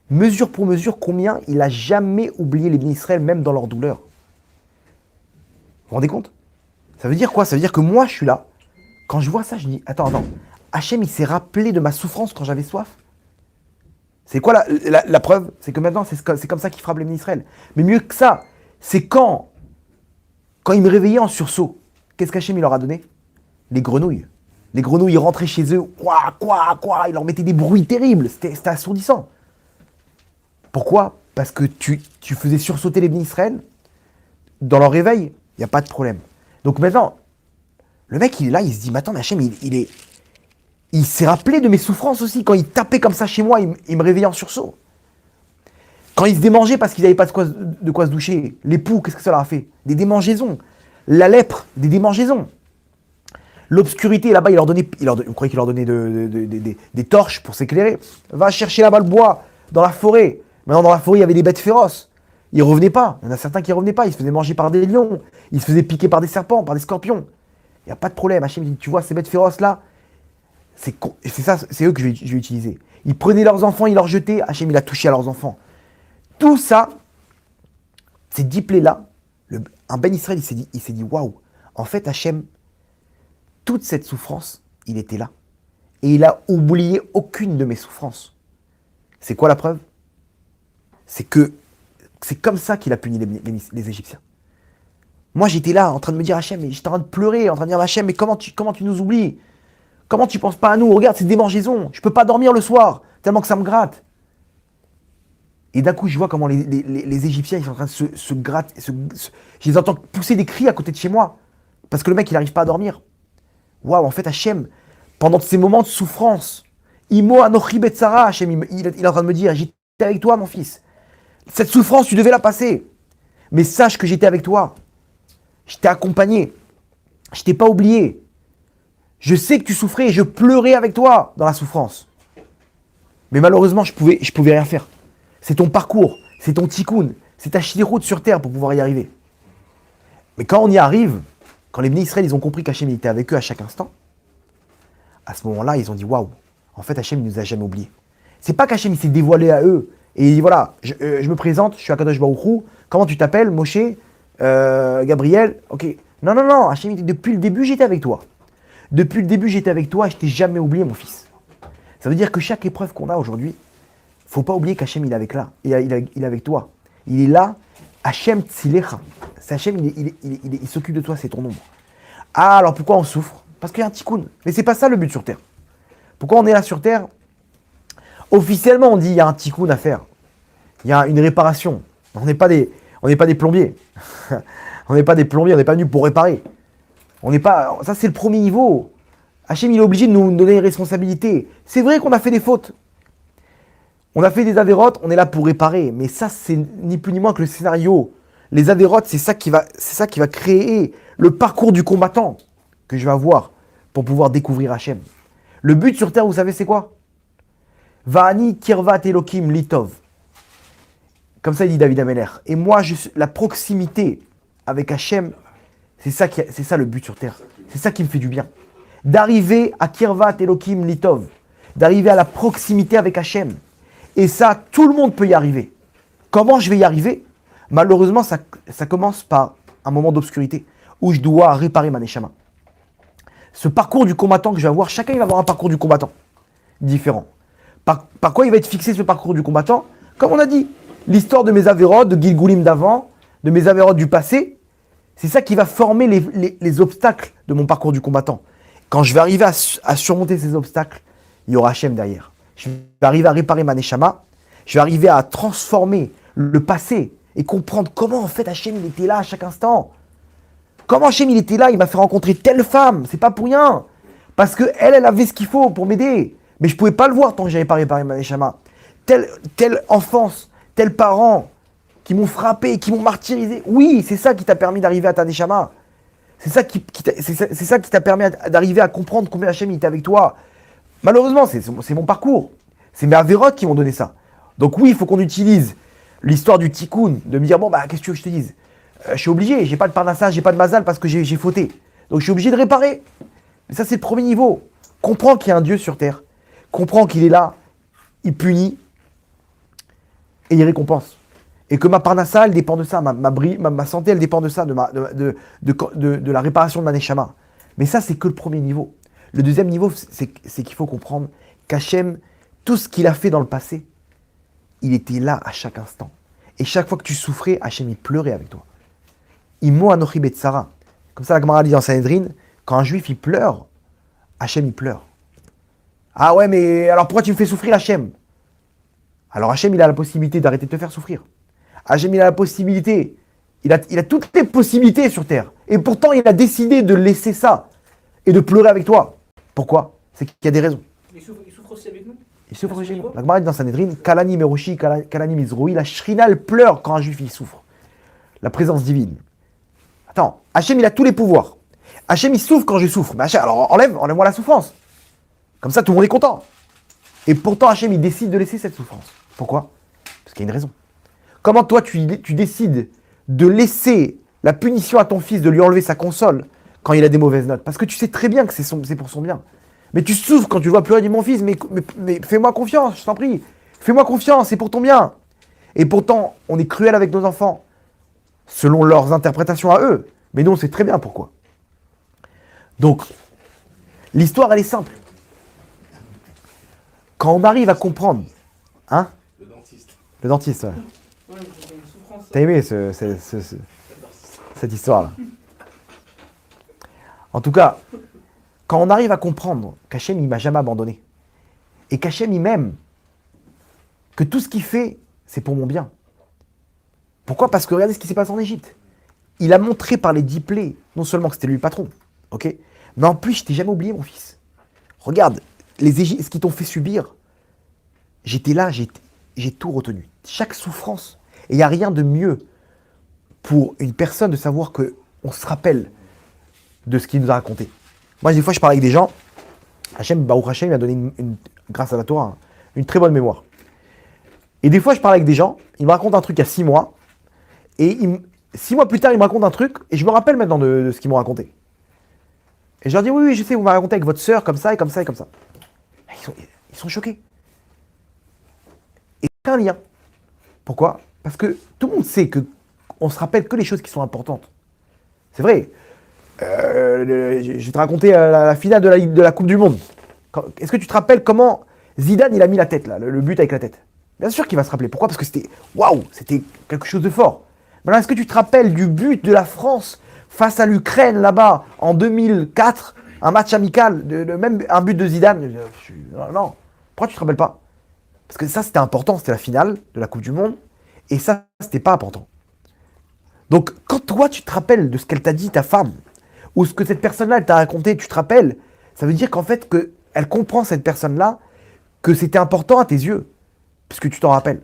mesure pour mesure, combien il n'a jamais oublié les Bnei Israël, même dans leur douleur. Vous vous rendez compte? Ça veut dire quoi? Ça veut dire que moi, je suis là. Quand je vois ça, je dis, attends. Hachem, il s'est rappelé de ma souffrance quand j'avais soif. C'est quoi la preuve? C'est que maintenant, c'est comme ça qu'il frappe les Bnei Israël. Mais mieux que ça, c'est quand il me réveillait en sursaut, qu'est-ce qu'Hachem il leur a donné? Les grenouilles. Les grenouilles, ils rentraient chez eux, quoi, ils leur mettaient des bruits terribles. C'était assourdissant. Pourquoi? Parce que tu faisais sursauter les Bnei Israël dans leur réveil, il n'y a pas de problème. Donc maintenant, le mec, il est là, il se dit, mais attends, Hachem, il s'est rappelé de mes souffrances aussi. Quand il tapait comme ça chez moi, il me réveillait en sursaut. Quand ils se démangeaient parce qu'ils n'avaient pas de quoi se doucher. Les poux, qu'est-ce que ça leur a fait? Des démangeaisons. La lèpre, des démangeaisons. L'obscurité, là-bas, vous croyez qu'il leur donnait des torches pour s'éclairer? Va chercher là-bas le bois, dans la forêt. Maintenant, dans la forêt, il y avait des bêtes féroces. Ils ne revenaient pas. Il y en a certains qui ne revenaient pas. Ils se faisaient manger par des lions. Ils se faisaient piquer par des serpents, par des scorpions. Il n'y a pas de problème. Hachem dit, tu vois, ces bêtes féroces-là, c'est eux que je vais utiliser. Ils prenaient leurs enfants, ils leur jetaient. Hachem, il a touché à leurs enfants. Tout ça, ces 10 plaies-là, un Ben Israël, il s'est dit, waouh, en fait, Hachem, toute cette souffrance, il était là. Et il a oublié aucune de mes souffrances. C'est quoi la preuve? C'est comme ça qu'il a puni les Égyptiens. Moi, j'étais là, en train de me dire, Hachem, mais j'étais en train de pleurer, en train de dire, Hachem, mais comment tu nous oublies? Comment tu penses pas à nous? Regarde, c'est des démangeaisons. Je peux pas dormir le soir, tellement que ça me gratte. Et d'un coup, je vois comment les Égyptiens, ils sont en train de se gratter. Je les entends pousser des cris à côté de chez moi. Parce que le mec, il n'arrive pas à dormir. Waouh, en fait, Hachem, pendant ces moments de souffrance, Imo Anochi Betsara, Hachem, il est en train de me dire, j'étais avec toi, mon fils. Cette souffrance, tu devais la passer. Mais sache que j'étais avec toi. Je t'ai accompagné. Je t'ai pas oublié. Je sais que tu souffrais et je pleurais avec toi dans la souffrance. Mais malheureusement, je pouvais rien faire. C'est ton parcours, c'est ton tikkun, c'est ta route sur terre pour pouvoir y arriver. Mais quand on y arrive, quand les Bnei Israël, ils ont compris qu'Hachem était avec eux à chaque instant, à ce moment-là, ils ont dit, waouh, en fait, Hachem ne nous a jamais oubliés. C'est pas qu'Hachem il s'est dévoilé à eux et il dit, voilà, je me présente, je suis Akadosh Baruch Hu, comment tu t'appelles, Moshe, Gabriel, ok. Non, Hachem, depuis le début, j'étais avec toi. Depuis le début, j'étais avec toi et je t'ai jamais oublié, mon fils. Ça veut dire que chaque épreuve qu'on a aujourd'hui, faut pas oublier qu'Hachem, il est avec là, il est avec toi. Il est là, Hachem Tzilecha. C'est Hachem, il s'occupe de toi, c'est ton ombre. Ah, alors pourquoi on souffre? Parce qu'il y a un tikkun. Mais c'est pas ça le but sur Terre. Pourquoi on est là sur Terre? Officiellement, on dit il y a un tikkun à faire. Il y a une réparation. On n'est pas des plombiers. On n'est pas des plombiers, on n'est pas venus pour réparer. On n'est pas. Ça, c'est le premier niveau. Hachem, il est obligé de nous donner une responsabilité. C'est vrai qu'on a fait des fautes. On a fait des avérotes, on est là pour réparer. Mais ça, c'est ni plus ni moins que le scénario. Les avérotes, c'est ça qui va créer le parcours du combattant que je vais avoir pour pouvoir découvrir Hachem. Le but sur Terre, vous savez, c'est quoi? Va'ani kirvat Elokim litov. Comme ça, il dit David Ameller. Et moi, la proximité avec Hachem, c'est ça le but sur Terre. C'est ça qui me fait du bien. D'arriver à kirvat Elokim litov. D'arriver à la proximité avec Hachem. Et ça, tout le monde peut y arriver. Comment je vais y arriver? Malheureusement, ça commence par un moment d'obscurité où je dois réparer ma neshama. Ce parcours du combattant que je vais avoir, chacun il va avoir un parcours du combattant différent. Par quoi il va être fixé ce parcours du combattant? Comme on a dit, l'histoire de mes avérotes, de Gilgoulim d'avant, de mes avérotes du passé, c'est ça qui va former les obstacles de mon parcours du combattant. Quand je vais arriver à surmonter ces obstacles, il y aura Hachem derrière. Je vais arriver à réparer ma neshama, je vais arriver à transformer le passé et comprendre comment en fait Hachem il était là à chaque instant. Comment Hachem il était là, il m'a fait rencontrer telle femme, c'est pas pour rien. Parce qu'elle avait ce qu'il faut pour m'aider. Mais je ne pouvais pas le voir tant que je n'avais pas réparé ma neshama. Telle enfance, tels parents qui m'ont frappé, qui m'ont martyrisé. Oui, c'est ça qui t'a permis d'arriver à ta neshama. C'est ça qui t'a permis d'arriver à comprendre combien Hachem il était avec toi. Malheureusement, c'est mon parcours. C'est mes avérotes qui m'ont donné ça. Donc oui, il faut qu'on utilise l'histoire du tikkun, de me dire, bon, qu'est-ce que tu veux que je te dise? Je suis obligé, j'ai pas de parnassage, j'ai pas de mazal parce que j'ai fauté. Donc je suis obligé de réparer. Mais ça, c'est le premier niveau. Comprends qu'il y a un Dieu sur terre. Comprends qu'il est là, il punit et il récompense. Et que ma parnassa, elle dépend de ça, ma santé, elle dépend de ça, de la réparation de ma neshama. Mais ça, c'est que le premier niveau. Le deuxième niveau, c'est qu'il faut comprendre qu'Hachem, tout ce qu'il a fait dans le passé, il était là à chaque instant. Et chaque fois que tu souffrais, Hachem, il pleurait avec toi. Imo anochi betsara. Comme ça, la Gemara dit dans Sanhedrin, quand un juif, il pleure, Hachem, il pleure. Ah ouais, mais alors pourquoi tu me fais souffrir, Hachem? Alors Hachem, il a la possibilité d'arrêter de te faire souffrir. Hachem, il a la possibilité, il a toutes les possibilités sur terre. Et pourtant, il a décidé de laisser ça et de pleurer avec toi. Pourquoi? C'est qu'il y a des raisons. Il souffre aussi avec nous. Il souffre aussi avec nous. La Gemara dit dans Sanhedrin, Kalani Meroshi, Kalani Mizroui, la Shrina, elle pleure quand un juif, il souffre. La présence divine. Attends, Hachem, il a tous les pouvoirs. Hachem, il souffre quand je souffre. Mais Hachem, alors enlève-moi la souffrance. Comme ça, tout le monde est content. Et pourtant, Hachem, il décide de laisser cette souffrance. Pourquoi? Parce qu'il y a une raison. Comment toi, tu décides de laisser la punition à ton fils, de lui enlever sa console quand il a des mauvaises notes? Parce que tu sais très bien que c'est pour son bien. Mais tu souffres quand tu le vois pleurer, dis mon fils, mais fais-moi confiance, je t'en prie. Fais-moi confiance, c'est pour ton bien. Et pourtant, on est cruel avec nos enfants, selon leurs interprétations à eux. Mais nous, on sait très bien pourquoi. Donc, l'histoire, elle est simple. Quand on arrive à comprendre, hein? Le dentiste, ouais. Ouais, c'est une souffrance. T'as aimé cette histoire-là? En tout cas, quand on arrive à comprendre qu'Hachem, il ne m'a jamais abandonné, et qu'Hachem, il m'aime, que tout ce qu'il fait, c'est pour mon bien. Pourquoi? Parce que regardez ce qui s'est passé en Égypte. Il a montré par les 10 plaies, non seulement que c'était lui le patron, ok, mais en plus, je t'ai jamais oublié, mon fils. Regarde, ce qu'ils t'ont fait subir, j'étais là, j'ai tout retenu. Chaque souffrance. Et il n'y a rien de mieux pour une personne de savoir qu'on se rappelle de ce qu'il nous a raconté. Moi, des fois, je parle avec des gens. Hachem, Baruch Hachem, il m'a donné, grâce à la Torah, une très bonne mémoire. Et des fois, je parle avec des gens, ils me racontent un truc il y a 6 mois, et 6 mois plus tard, ils me racontent un truc, et je me rappelle maintenant de ce qu'ils m'ont raconté. Et je leur dis, oui, je sais, vous m'avez raconté avec votre sœur, comme ça, et comme ça, et comme ça. Ils sont choqués. Et c'est un lien. Pourquoi? Parce que tout le monde sait qu'on se rappelle que les choses qui sont importantes. C'est vrai. Je vais te raconter la finale de la Coupe du Monde. Est-ce que tu te rappelles comment Zidane il a mis la tête, là, le but avec la tête? Bien sûr qu'il va se rappeler. Pourquoi? Parce que c'était waouh, c'était quelque chose de fort. Maintenant, est-ce que tu te rappelles du but de la France face à l'Ukraine là-bas en 2004 Un match amical, même un but de Zidane. Non. Pourquoi tu te rappelles pas? Parce que ça, c'était important. C'était la finale de la Coupe du Monde. Et ça, c'était pas important. Donc, quand toi, tu te rappelles de ce qu'elle t'a dit, ta femme, ou ce que cette personne-là, elle t'a raconté, tu te rappelles, ça veut dire qu'en fait, elle comprend, cette personne-là, que c'était important à tes yeux. Puisque tu t'en rappelles.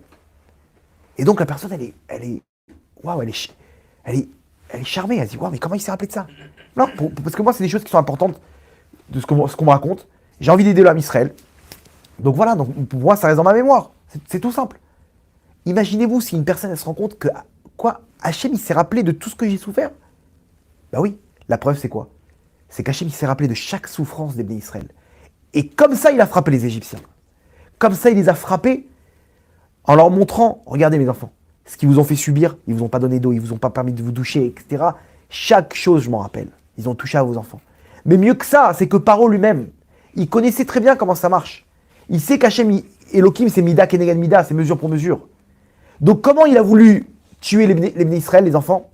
Et donc, la personne, waouh, elle est charmée. Elle se dit, waouh, mais comment il s'est rappelé de ça? Non, parce que moi, c'est des choses qui sont importantes de ce qu'on me raconte. J'ai envie d'aider l'homme Israël. Donc voilà, donc pour moi, ça reste dans ma mémoire. C'est tout simple. Imaginez-vous si une personne, elle se rend compte que, Hachem, il s'est rappelé de tout ce que j'ai souffert. Bah oui, la preuve, c'est quoi? C'est qu'Hachem, il s'est rappelé de chaque souffrance des bénis Israël. Et comme ça, il a frappé les Égyptiens. Comme ça, il les a frappés en leur montrant, regardez mes enfants, ce qu'ils vous ont fait subir, ils vous ont pas donné d'eau, ils vous ont pas permis de vous doucher, etc. Chaque chose, je m'en rappelle. Ils ont touché à vos enfants. Mais mieux que ça, c'est que Paro lui-même, il connaissait très bien comment ça marche. Il sait qu'Hachem, Elohim, c'est Mida Kenegad Mida, c'est mesure pour mesure. Donc comment il a voulu tuer les Béné Israël, les enfants?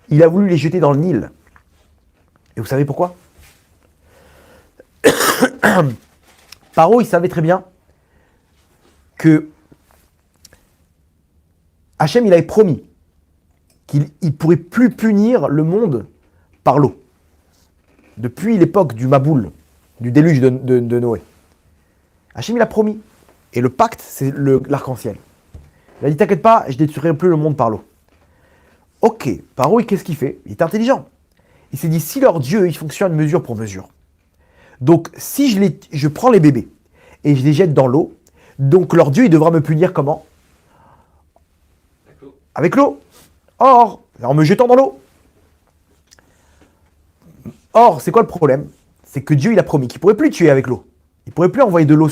Il a voulu les jeter dans le Nil. Et vous savez pourquoi? Paro, il savait très bien que Hachem, il avait promis qu'il ne pourrait plus punir le monde par l'eau. Depuis l'époque du Maboul, du déluge de Noé. Hachem, il a promis. Et le pacte, c'est l'arc-en-ciel. Il a dit, t'inquiète pas, je ne détruirai plus le monde par l'eau. Ok, Paro, qu'est-ce qu'il fait? Il est intelligent. Il s'est dit, si leur Dieu, il fonctionne mesure pour mesure. Donc, si je prends les bébés et je les jette dans l'eau, donc leur Dieu, il devra me punir comment? Avec l'eau. Or, en me jetant dans l'eau. Or, c'est quoi le problème? C'est que Dieu, il a promis qu'il ne pourrait plus tuer avec l'eau. Il ne pourrait plus envoyer de l'eau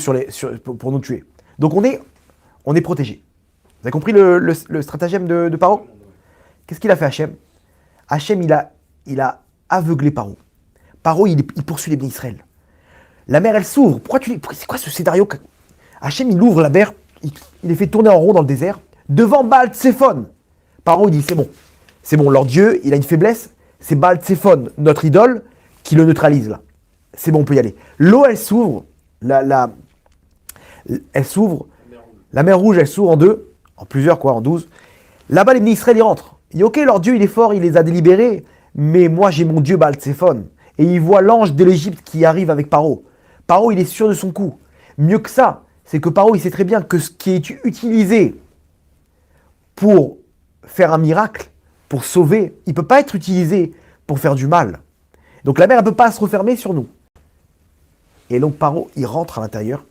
pour nous tuer. Donc, on est protégé. Vous avez compris le stratagème de Paro? Qu'est-ce qu'il a fait Hachem? Hachem, il a aveuglé Paro. Paro, il poursuit les bénis Israël. La mer, elle s'ouvre. C'est quoi ce scénario? Hachem, il ouvre la mer, il les fait tourner en rond dans le désert, devant Baal Tsephon. Paro, il dit, c'est bon, leur Dieu, il a une faiblesse, c'est Baal Tsephon, notre idole, qui le neutralise là. C'est bon, on peut y aller. L'eau, elle s'ouvre, elle s'ouvre, la mer rouge, elle s'ouvre en deux, en plusieurs quoi, en 12. Là-bas, les bénis Israël, ils rentrent. Il dit, ok, leur Dieu, il est fort, il les a délibérés, mais moi, j'ai mon Dieu Baal Tsephon. Et il voit l'ange de l'Égypte qui arrive avec Paro. Paro, il est sûr de son coup. Mieux que ça, c'est que Paro, il sait très bien que ce qui est utilisé pour faire un miracle, pour sauver, il ne peut pas être utilisé pour faire du mal. Donc la mer, elle ne peut pas se refermer sur nous. Et donc Paro, il rentre à l'intérieur,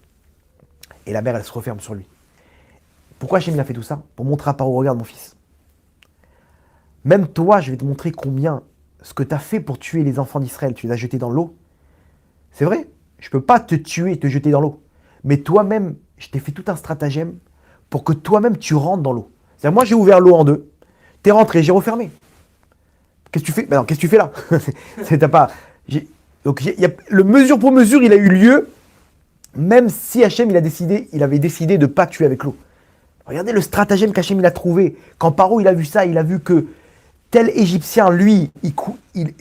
et la mer, elle se referme sur lui. Pourquoi Hachem, il a fait tout ça? Pour montrer à Paro, regarde mon fils. Même toi, je vais te montrer combien ce que tu as fait pour tuer les enfants d'Israël, tu les as jetés dans l'eau. C'est vrai, je ne peux pas te tuer et te jeter dans l'eau. Mais toi-même, je t'ai fait tout un stratagème pour que toi-même, tu rentres dans l'eau. C'est-à-dire, moi, j'ai ouvert l'eau en deux. T'es rentré, j'ai refermé. Qu'est-ce que tu fais? Ben non, qu'est-ce que tu fais là? Donc, le mesure pour mesure, il a eu lieu, même si Hachem, il avait décidé de ne pas tuer avec l'eau. Regardez le stratagème qu'Hachem, il a trouvé. Quand Paro, il a vu ça, il a vu que tel Égyptien, lui,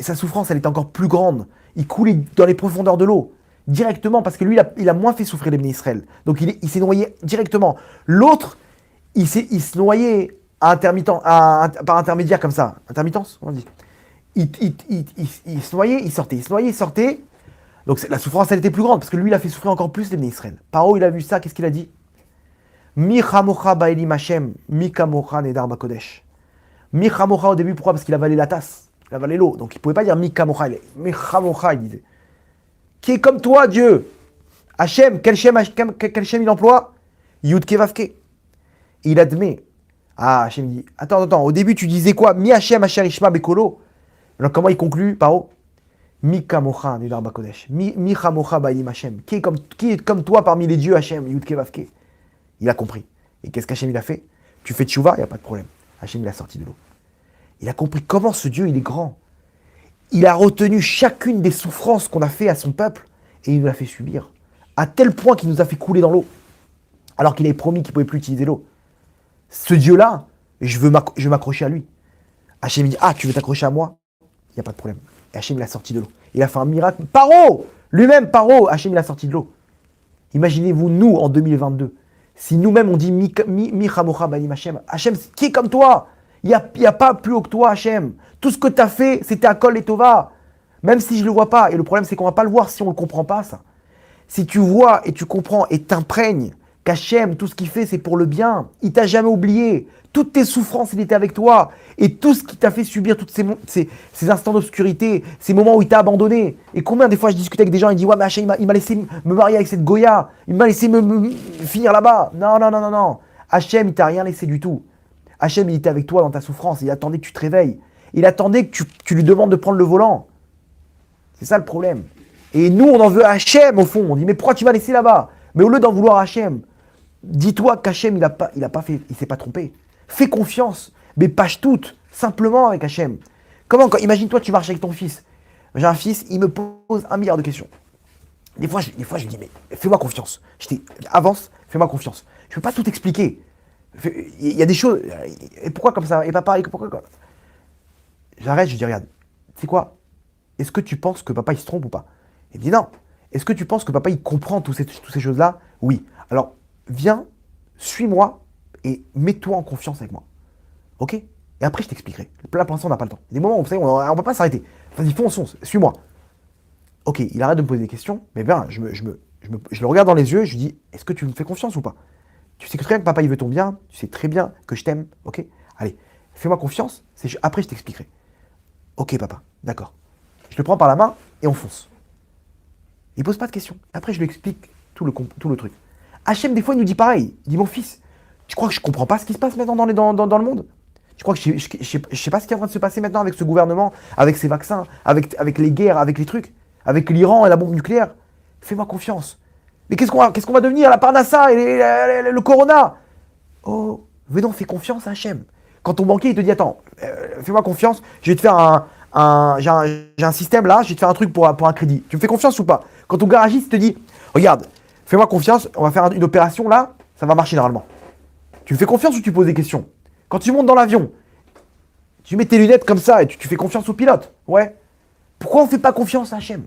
sa souffrance, elle était encore plus grande. Il coulait dans les profondeurs de l'eau, directement, parce que lui, il a moins fait souffrir les bénis Israël. Donc, il s'est noyé directement. L'autre, il se noyait par intermédiaire comme ça. Intermittence, on dit. Il se noyait, il sortait. Il se noyait, il sortait. Donc, la souffrance, elle était plus grande, parce que lui, il a fait souffrir encore plus les bénis Israël. Paro, il a vu ça, qu'est-ce qu'il a dit? Mi chamocha ba'elim Hashem, mi kamocha nedar bakodesh. Mi chamocha au début, pourquoi? Parce qu'il avalait la tasse, il avalait l'eau. Donc il ne pouvait pas dire mi kamocha, mi chamocha, il disait. Qui est comme toi, Dieu? Hachem, quel Shem il emploie? Yud Kevavke. Il admet. Ah, Hachem dit, attends, au début tu disais quoi? Mi Hachem Asher Ishma Bekolo. Alors comment il conclut, Paro? Mi kamocha nedar bakodesh. Mi chamocha ba'elim Hashem. Qui est comme toi parmi les dieux, Hachem, Yud Kevavke. Il a compris. Et qu'est-ce qu'Hachem il a fait? Tu fais tchouva, il n'y a pas de problème. Hachem il a sorti de l'eau. Il a compris comment ce Dieu il est grand. Il a retenu chacune des souffrances qu'on a fait à son peuple et il nous l'a fait subir. À tel point qu'il nous a fait couler dans l'eau. Alors qu'il avait promis qu'il ne pouvait plus utiliser l'eau. Ce Dieu-là, je veux m'accrocher à lui. Hachem il dit, ah tu veux t'accrocher à moi? Il n'y a pas de problème. Et Hachem, il a sorti de l'eau. Il a fait un miracle. Paro, lui-même, Paro, Hachem, il a sorti de l'eau. Imaginez-vous, nous, en 2022, si nous-mêmes on dit Mi Chamocha Banim Hachem, Hachem, qui est comme toi? Il n'y a pas plus haut que toi, Hachem. Tout ce que tu as fait, c'était à Kol et Tova. Même si je ne le vois pas. Et le problème, c'est qu'on ne va pas le voir si on ne le comprend pas, ça. Si tu vois et tu comprends et t'imprègnes qu'Hachem, tout ce qu'il fait, c'est pour le bien. Il t'a jamais oublié. Toutes tes souffrances, il était avec toi. Et tout ce qui t'a fait subir tous ces instants d'obscurité, ces moments où il t'a abandonné. Et combien des fois je discutais avec des gens, ils disent ouais, mais Hachem, il m'a laissé me marier avec cette Goya. Il m'a laissé me finir là-bas. Non, non, non, non, non. Hachem, il t'a rien laissé du tout. Hachem, il était avec toi dans ta souffrance. Il attendait que tu te réveilles. Il attendait que tu lui demandes de prendre le volant. C'est ça le problème. Et nous, on en veut à Hachem, au fond. On dit, mais pourquoi tu m'as laissé là-bas? Mais au lieu d'en vouloir à Hachem, dis-toi qu'Hachem, il s'est pas trompé. Fais confiance, mais pâche toute, simplement avec Hachem. Imagine-toi, tu marches avec ton fils. J'ai un fils, il me pose 1 milliard de questions. Des fois, je lui dis, mais fais-moi confiance. Avance, fais-moi confiance. Je ne peux pas tout expliquer. Il y a des choses. Et pourquoi comme ça? Et papa, pourquoi comme ça? J'arrête, je dis, regarde, c'est quoi? Est-ce que tu penses que papa, il se trompe ou pas? Il me dit non. Est-ce que tu penses que papa, il comprend toutes ces choses-là? Oui. Alors, viens, suis-moi et mets-toi en confiance avec moi. Ok? Et après, je t'expliquerai. Là, pour l'instant, on n'a pas le temps. Il y a des moments où on ne peut pas s'arrêter. Vas-y, fonce, suis-moi. Ok, il arrête de me poser des questions, mais bien, je le regarde dans les yeux et je lui dis, est-ce que tu me fais confiance ou pas? Tu sais très bien que papa, il veut ton bien. Tu sais très bien que je t'aime. Ok? Allez, fais-moi confiance. Après, je t'expliquerai. Ok, papa, d'accord. Je le prends par la main et on fonce. Il pose pas de questions. Après, je lui explique tout le truc. Hachem, des fois, il nous dit pareil. Il dit, mon fils, tu crois que je comprends pas ce qui se passe maintenant dans le monde? Tu crois que je sais pas ce qui est en train de se passer maintenant avec ce gouvernement, avec ces vaccins, avec les guerres, avec les trucs, avec l'Iran et la bombe nucléaire? Fais-moi confiance. Mais qu'est-ce qu'on va devenir? La Parnassa et le Corona? Oh, mais non, fais confiance à Hachem. Quand ton banquier, il te dit, attends, fais-moi confiance, je vais te faire j'ai un système là, je vais te faire un truc pour un crédit. Tu me fais confiance ou pas? Quand ton garagiste te dit, regarde, fais-moi confiance, on va faire une opération là, ça va marcher normalement. Tu me fais confiance ou tu poses des questions? Quand tu montes dans l'avion, tu mets tes lunettes comme ça et tu fais confiance au pilote. Ouais. Pourquoi on ne fait pas confiance à Hachem?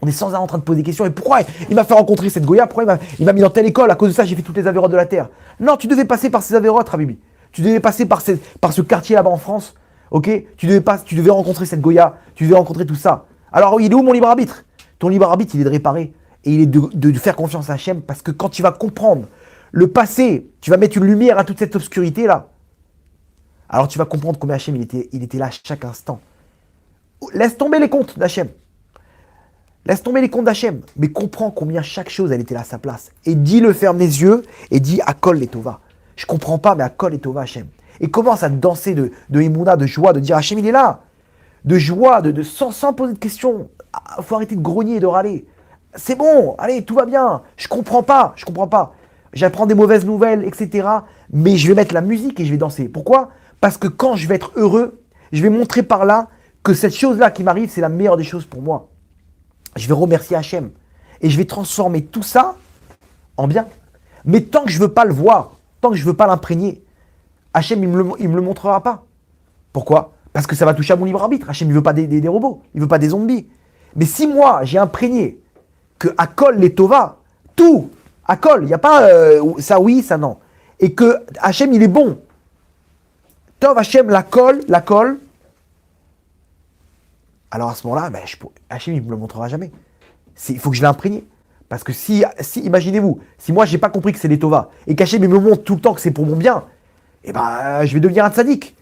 On est sans arrêt en train de poser des questions. Et pourquoi il m'a fait rencontrer cette Goya? Pourquoi il m'a mis dans telle école? À cause de ça, j'ai fait toutes les avérotes de la terre. Non, tu devais passer par ces avérotes, Rabibi. Tu devais passer par ce quartier là-bas en France. Ok? Tu devais rencontrer cette Goya. Tu devais rencontrer tout ça. Alors, il est où mon libre arbitre? Ton libre arbitre, il est de réparer. Et il est de faire confiance à Hachem. Parce que quand tu vas comprendre le passé, tu vas mettre une lumière à toute cette obscurité là. Alors tu vas comprendre combien Hachem il était là chaque instant. Laisse tomber les comptes d'Hachem. Laisse tomber les comptes d'Hachem. Mais comprends combien chaque chose, elle était là à sa place. Et dis-le, ferme les yeux et dis Akol et Tova. Je comprends pas, mais Akol et Tova Hachem. Et commence à danser de Emouna, de joie, de dire Hachem, il est là. De joie, sans poser de questions. Il faut arrêter de grogner et de râler. C'est bon, allez, tout va bien. Je comprends pas. J'apprends des mauvaises nouvelles, etc. Mais je vais mettre la musique et je vais danser. Pourquoi? Parce que quand je vais être heureux, je vais montrer par là que cette chose-là qui m'arrive, c'est la meilleure des choses pour moi. Je vais remercier Hachem. Et je vais transformer tout ça en bien. Mais tant que je ne veux pas le voir, tant que je ne veux pas l'imprégner, Hachem, il me le montrera pas. Pourquoi? Parce que ça va toucher à mon libre arbitre. Hachem, il ne veut pas des robots. Il ne veut pas des zombies. Mais si moi, j'ai imprégné que Akol les Tova, tout, Akol, il n'y a pas ça oui, ça non. Et que Hachem, il est bon. Tov Hachem, la colle. Alors à ce moment-là, Hachem, il ne me le montrera jamais. Il faut que je l'ai imprégné. Parce que si imaginez-vous, si moi, je n'ai pas compris que c'est les Tova, et qu'Hachem, il me montre tout le temps que c'est pour mon bien, je vais devenir un tzaddik.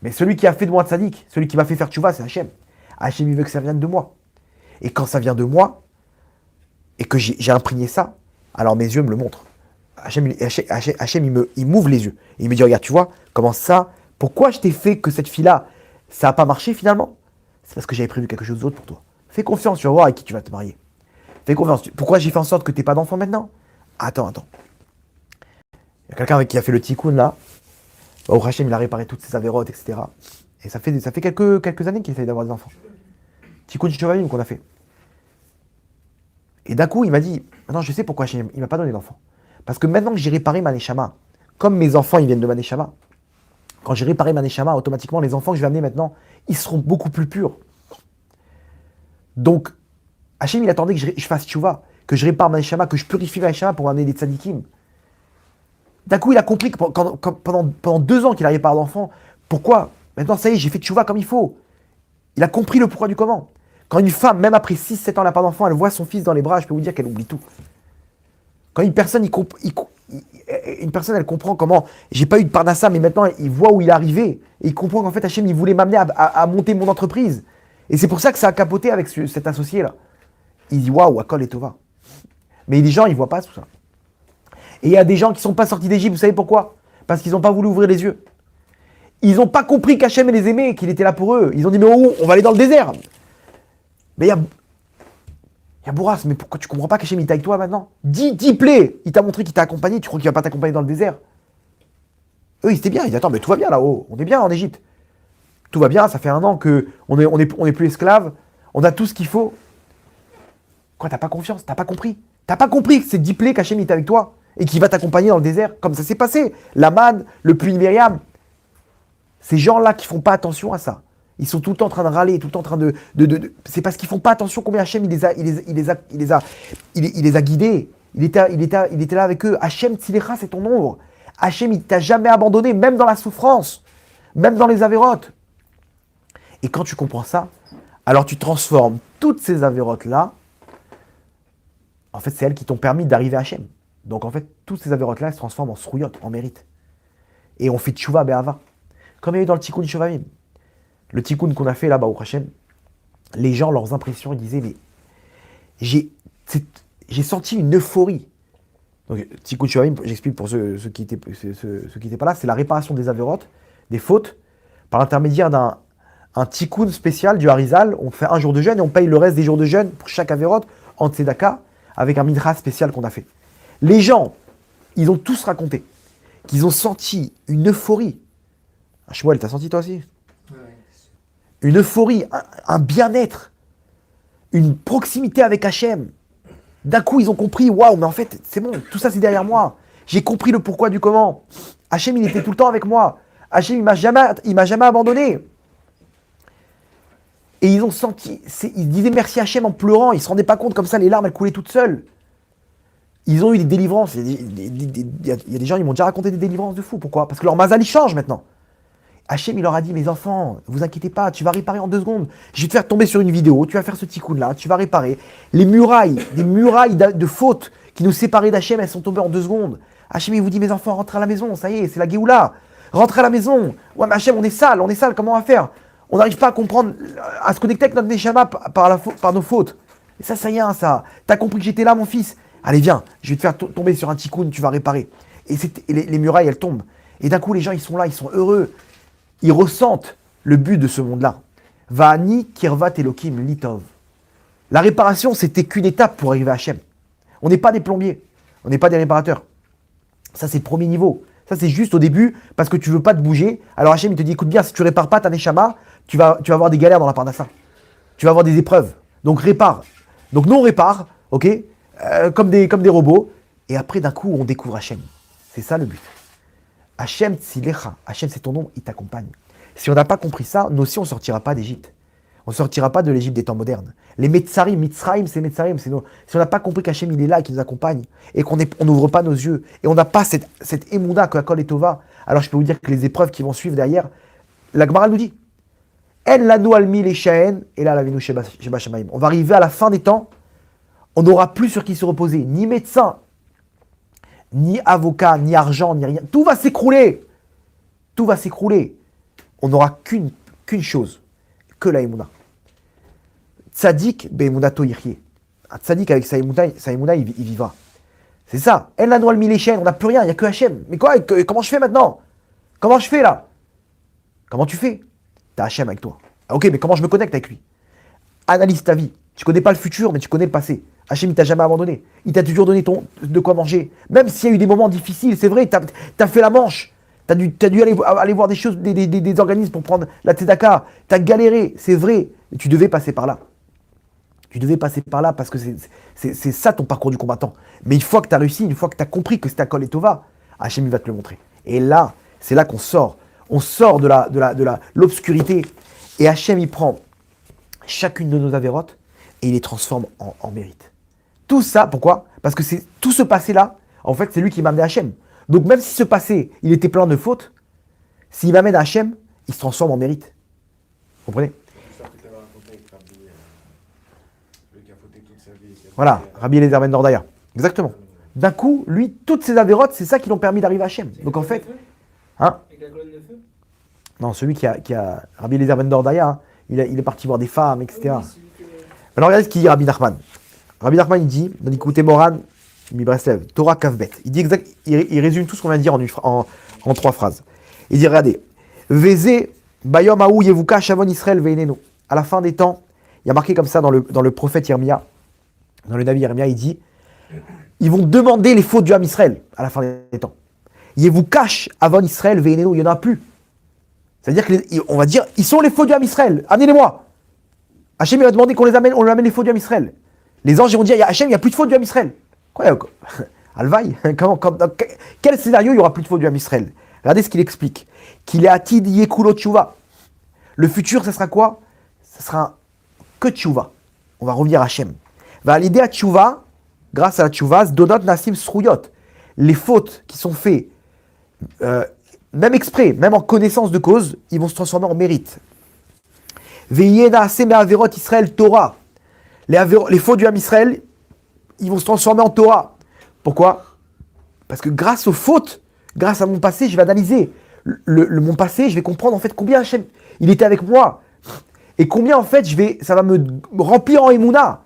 Mais celui qui a fait de moi un tzaddik, celui qui m'a fait faire tchouva, c'est Hachem. Hachem, il veut que ça vienne de moi. Et quand ça vient de moi, et que j'ai imprégné ça, alors mes yeux me le montrent. Hachem, il m'ouvre les yeux. Et il me dit, regarde, tu vois, comment ça, pourquoi je t'ai fait que cette fille-là, ça n'a pas marché finalement? C'est parce que j'avais prévu quelque chose d'autre pour toi. Fais confiance, tu vas voir avec qui tu vas te marier. Fais confiance. Pourquoi j'ai fait en sorte que tu n'aies pas d'enfant maintenant? Attends. Il y a quelqu'un qui a fait le tikkun là. Au Hachem, il a réparé toutes ses avérotes, etc. Et ça fait quelques années qu'il essaye d'avoir des enfants. Tikkun Shovavim qu'on a fait. Et d'un coup, il m'a dit, non, je sais pourquoi Hachem, il m'a pas donné d'enfant. Parce que maintenant que j'ai réparé ma neshama, comme mes enfants, ils viennent de ma neshama, quand j'ai réparé ma neshama, automatiquement, les enfants que je vais amener maintenant, ils seront beaucoup plus purs. Donc, Hachem, il attendait que je fasse tchouva, que je répare ma neshama, que je purifie ma neshama pour amener des tzadikim. D'un coup, il a compris que pendant 2 ans qu'il n'avait pas d'enfant, pourquoi? Maintenant, ça y est, j'ai fait tchouva comme il faut. Il a compris le pourquoi du comment. Quand une femme, même après 6-7 ans, elle n'a pas d'enfant, elle voit son fils dans les bras, je peux vous dire qu'elle oublie tout. Quand une personne, elle comprend comment, j'ai pas eu de parnassa, mais maintenant, il voit où il est arrivé, et il comprend qu'en fait, Hachem, il voulait m'amener à monter mon entreprise. Et c'est pour ça que ça a capoté avec cet associé-là. Il dit, waouh, Akol et Tova. Mais les gens, ils voient pas tout ça. Et il y a des gens qui ne sont pas sortis d'Égypte, vous savez pourquoi? Parce qu'ils n'ont pas voulu ouvrir les yeux. Ils n'ont pas compris qu'Hachem les aimait, qu'il était là pour eux. Ils ont dit, mais oh, on va aller dans le désert. Mais il y a Bourras, mais pourquoi tu comprends pas qu'Hachem il est avec toi maintenant? Dis play, il t'a montré qu'il t'a accompagné, tu crois qu'il va pas t'accompagner dans le désert? Eux, ils étaient bien, ils disent, attends, mais tout va bien là-haut, on est bien en Égypte. Tout va bien, ça fait 1 an qu'on est plus esclaves, on a tout ce qu'il faut. Quoi, t'as pas confiance? T'as pas compris? T'as pas compris que c'est Diplé qu'Hachem est avec toi et qu'il va t'accompagner dans le désert, comme ça s'est passé. Laman, le puits de Myriam. Ces gens-là qui font pas attention à ça. Ils sont tout le temps en train de râler, tout le temps en train de... C'est parce qu'ils font pas attention combien Hachem il les a guidés. Il était là avec eux. Hachem Tzilekha, c'est ton ombre. Hachem, il t'a jamais abandonné, même dans la souffrance, même dans les avérotes. Et quand tu comprends ça, alors tu transformes toutes ces avérotes-là. En fait, c'est elles qui t'ont permis d'arriver à Hachem. Donc en fait, toutes ces avérotes-là, elles se transforment en srouyot, en mérite. Et on fait tchouva be'ava. Comme il y a eu dans le Tikkun Shovavim. Le Tikkun qu'on a fait là-bas au Hachem, les gens, leurs impressions, ils disaient, mais j'ai senti une euphorie. Donc Tikkun Shovavim, j'explique pour ceux qui étaient pas là, c'est la réparation des avérotes, des fautes, par l'intermédiaire d'un Tikkun spécial du Harizal. On fait 1 jour de jeûne et on paye le reste des jours de jeûne pour chaque avérote en tzedaka, avec un midra spécial qu'on a fait. Les gens, ils ont tous raconté qu'ils ont senti une euphorie. Shmuel, t'as senti toi aussi? Ouais. Une euphorie, un bien-être, une proximité avec Hachem. D'un coup, ils ont compris, waouh, mais en fait, c'est bon, tout ça c'est derrière moi. J'ai compris le pourquoi du comment. Hachem, il était tout le temps avec moi. Hachem, il m'a jamais abandonné. Et ils ont senti, ils disaient merci Hachem en pleurant, ils se rendaient pas compte, comme ça les larmes elles coulaient toutes seules. Ils ont eu des délivrances, il y a des gens, ils m'ont déjà raconté des délivrances de fou. Pourquoi? Parce que leur mazal il change maintenant. Hachem il leur a dit, mes enfants, vous inquiétez pas, tu vas réparer en 2 secondes. Je vais te faire tomber sur une vidéo, tu vas faire ce tikkun là, tu vas réparer. Les murailles, des murailles de fautes qui nous séparaient d'Hachem, elles sont tombées en 2 secondes. Hachem il vous dit, mes enfants, rentrez à la maison, ça y est, c'est la Géoula. Rentrez à la maison. Ouais mais Hachem, on est sale, comment on va faire? On n'arrive pas à comprendre, à se connecter avec notre Neshama par nos fautes. Et ça y est, ça. T'as compris que j'étais là, mon fils? Allez, viens, je vais te faire tomber sur un tikkun, tu vas réparer. Et les murailles, elles tombent. Et d'un coup, les gens, ils sont là, ils sont heureux. Ils ressentent le but de ce monde-là. Va'ani kirvat Elokim litov. La réparation, c'était qu'une étape pour arriver à Hachem. On n'est pas des plombiers, on n'est pas des réparateurs. Ça, c'est le premier niveau. Ça, c'est juste au début, parce que tu ne veux pas te bouger. Alors Hachem, il te dit, écoute bien, si tu ne répares pas ta Neshama, tu vas avoir des galères dans la Parnassa. Tu vas avoir des épreuves. Donc répare. Donc nous, on répare, ok, comme des robots. Et après, d'un coup, on découvre Hachem. C'est ça le but. Hachem Tzilecha. Hachem, c'est ton nom, il t'accompagne. Si on n'a pas compris ça, nous aussi, on ne sortira pas d'Égypte. On ne sortira pas de l'Égypte des temps modernes. Les Metzarim, Mitzraim, c'est Metzarim. Si on n'a pas compris qu'Hachem, il est là, qu'il nous accompagne, et qu'on n'ouvre pas nos yeux, et on n'a pas cette émouna que Akol et Tova, alors je peux vous dire que les épreuves qui vont suivre derrière, la Gemara nous dit, En lanu almi les shaen, et là, la vinu sheba shemaim. On va arriver à la fin des temps, on n'aura plus sur qui se reposer, ni médecin, ni avocat, ni argent, ni rien. Tout va s'écrouler. Tout va s'écrouler. On n'aura qu'une chose, que la émouna. Tzadik be'emunato yirye. Un tzadik avec sa émouna, il vivra. C'est ça. En lanu almi les shaen, on n'a plus rien, il n'y a que Hachem. Mais quoi, comment je fais maintenant? Comment je fais là? Comment tu fais? T'as Hachem avec toi. Ah, ok, mais comment je me connecte avec lui? Analyse ta vie. Tu connais pas le futur, mais tu connais le passé. Hachem, il t'a jamais abandonné. Il t'a toujours donné de quoi manger. Même s'il y a eu des moments difficiles, c'est vrai, t'as fait la manche. T'as dû aller voir des choses, des organismes pour prendre la tzedaka. T'as galéré, c'est vrai. Mais tu devais passer par là. Tu devais passer par là parce que c'est ça ton parcours du combattant. Mais une fois que t'as réussi, une fois que t'as compris que c'est Akol et Tova, Hachem, il va te le montrer. Et là, c'est là qu'on sort. On sort de l'obscurité. Et Hachem, il prend chacune de nos avérotes et il les transforme en mérite. Tout ça, pourquoi? Parce que c'est tout ce passé-là, en fait, c'est lui qui m'a amené à Hachem. Donc même si ce passé, il était plein de fautes, s'il m'amène à Hachem, il se transforme en mérite. Vous comprenez? C'est ça que tu avais raconté avec Rabbi, celui qui a fauté toute sa vie. Voilà, Rabbi Eliezer ben Dordaya. Exactement. D'un coup, lui, toutes ses avérotes, c'est ça qui l'ont permis d'arriver à Hachem. Donc en fait, hein? Avec la colonne de feu. Non, celui qui a Rabbi Eliezer ben Dordaya, hein, il est parti voir des femmes, etc. Oui, celui que- Alors regardez ce qu'il dit Rabbi Nachman. Rabbi Nachman, il dit, dans l'écouté Moran, Mi Breslev, Torah Kavbet. Il dit exact, il résume tout ce qu'on vient de dire en 3 phrases. Il dit, regardez, Vézé, Bayom Aou Yevuka Shavon Israël Veineno. À la fin des temps, il y a marqué comme ça dans le prophète Yermia, dans le Navi Yermia, il dit, ils vont demander les fautes du Ham Israël à la fin des temps. Yevuka Shavon Israël Veineno, il n'y en a plus. C'est-à-dire qu'on va dire, ils sont les fautes du Ham Israël, amenez-les-moi. Hachem il va demander qu'on les amène, on lui amène les fautes du Ham Israël. Les anges vont dire, Hachem, il n'y a plus de fautes du Ham Israël. Quoi, Alvaï, dans quel scénario il n'y aura plus de fautes du Ham Israël? Regardez ce qu'il explique. Qu'il est atid yekulo tchouva. Le futur, ça sera quoi? Ça sera que tchouva. On va revenir à Hachem. Va l'idée à tchouva, grâce à la tchouva, donot nasim srouyot. Les fautes qui sont faites, même exprès, même en connaissance de cause, ils vont se transformer en mérite. Veillena seme averot Israël Torah. Les fautes du Ham Israël, ils vont se transformer en Torah. Pourquoi? Parce que grâce aux fautes, grâce à mon passé, je vais analyser mon passé, je vais comprendre en fait combien Hachem, il était avec moi. Et combien en fait, ça va me remplir en Emouna.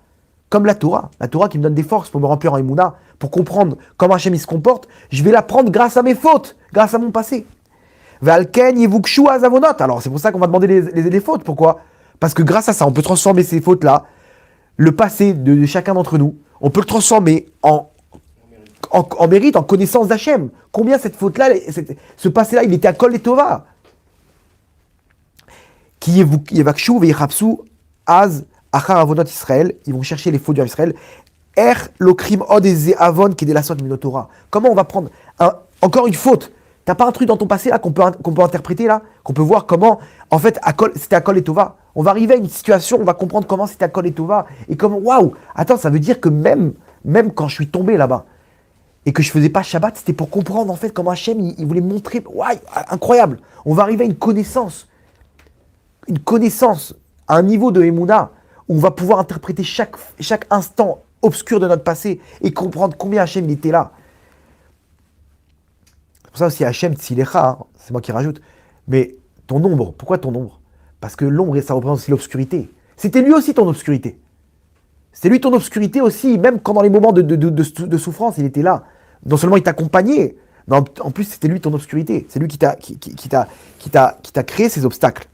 Comme la Torah qui me donne des forces pour me remplir en Emouna, pour comprendre comment Hachem il se comporte, je vais l'apprendre grâce à mes fautes, grâce à mon passé. Valken yevukshu azavonot. Alors c'est pour ça qu'on va demander les fautes. Pourquoi? Parce que grâce à ça, on peut transformer ces fautes-là, le passé de chacun d'entre nous, on peut le transformer en mérite, en connaissance d'Hachem. Combien cette faute-là, ce passé-là, il était à Kol et Tova. Qui yevakshu veychapsu az achar avonot Israël. Ils vont chercher les fautes du Israël. Er lokrim od eze avon qui est de la sorte minotora. Comment on va prendre encore une faute? T'as pas un truc dans ton passé là qu'on peut interpréter là, qu'on peut voir comment en fait c'était à Kol et Tova. On va arriver à une situation, on va comprendre comment c'était à Kol et Tova et comment waouh. Attends, ça veut dire que même quand je suis tombé là-bas et que je faisais pas Shabbat, c'était pour comprendre en fait comment Hachem il voulait montrer. Waouh, incroyable. On va arriver à une connaissance à un niveau de Emouna où on va pouvoir interpréter chaque instant obscur de notre passé et comprendre combien Hachem il était là. C'est pour ça aussi Hachem Tsilecha, hein, c'est moi qui rajoute. Mais ton ombre, pourquoi ton ombre? Parce que l'ombre, ça représente aussi l'obscurité. C'était lui aussi ton obscurité. C'était lui ton obscurité aussi, même quand dans les moments de souffrance, il était là. Non seulement il t'accompagnait, mais en plus c'était lui ton obscurité. C'est lui qui t'a créé ces obstacles.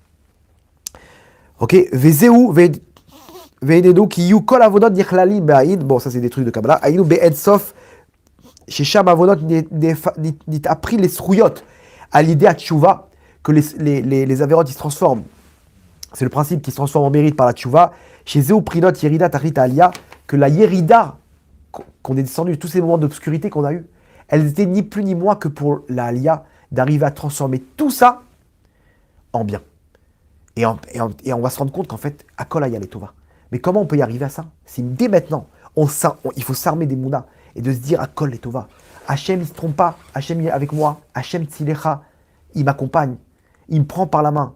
Ok, Vezeu, Venedo, Kiyu, Kol Avodot, Nichlali, Be'aïd. Bon, ça c'est des trucs de Kabbalah. Aïnou, Be'ed Sof, chez Sham Avodot, n'est appris les srouyot à l'idée à Tchouva, que les avérotes ils se transforment. C'est le principe qui se transforme en mérite par la Tchouva. Chez Zeu, Prinot, Yerida, Tachlit, Alia, que la Yerida, qu'on est descendu, tous ces moments d'obscurité qu'on a eu, elles étaient ni plus ni moins que pour la Alia, d'arriver à transformer tout ça en bien. Et on va se rendre compte qu'en fait, à Kol Aya les Tova. Mais comment on peut y arriver à ça? Si dès maintenant, il faut s'armer des mounas et de se dire à Kol les Tova. Hachem, il ne se trompe pas. Hachem, il est avec moi. Hachem Tsilecha, il m'accompagne. Il me prend par la main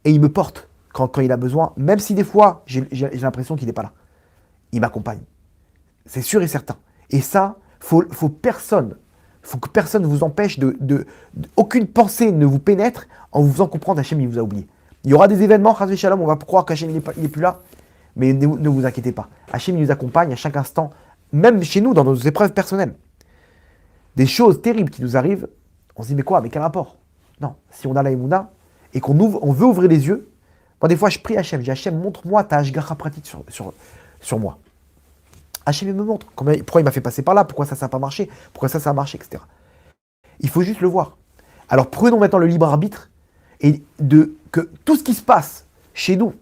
et il me porte quand il a besoin. Même si des fois, j'ai l'impression qu'il n'est pas là. Il m'accompagne. C'est sûr et certain. Et ça, faut que personne ne vous empêche aucune pensée ne vous pénètre en vous faisant comprendre Hachem, il vous a oublié. Il y aura des événements, Chas Shalom, on va croire qu'Hachem il n'est plus là, mais ne vous inquiétez pas. Hachem il nous accompagne à chaque instant, même chez nous, dans nos épreuves personnelles. Des choses terribles qui nous arrivent, on se dit mais quoi, mais quel rapport? Non, si on a la Emouna et on veut ouvrir les yeux, moi des fois je prie Hachem, je dis Hachem, montre-moi ta Hashgacha pratique sur moi. Hachem il me montre pourquoi il m'a fait passer par là, pourquoi ça n'a pas marché, pourquoi ça a marché, etc. Il faut juste le voir. Alors prenons maintenant le libre arbitre et que tout ce qui se passe chez nous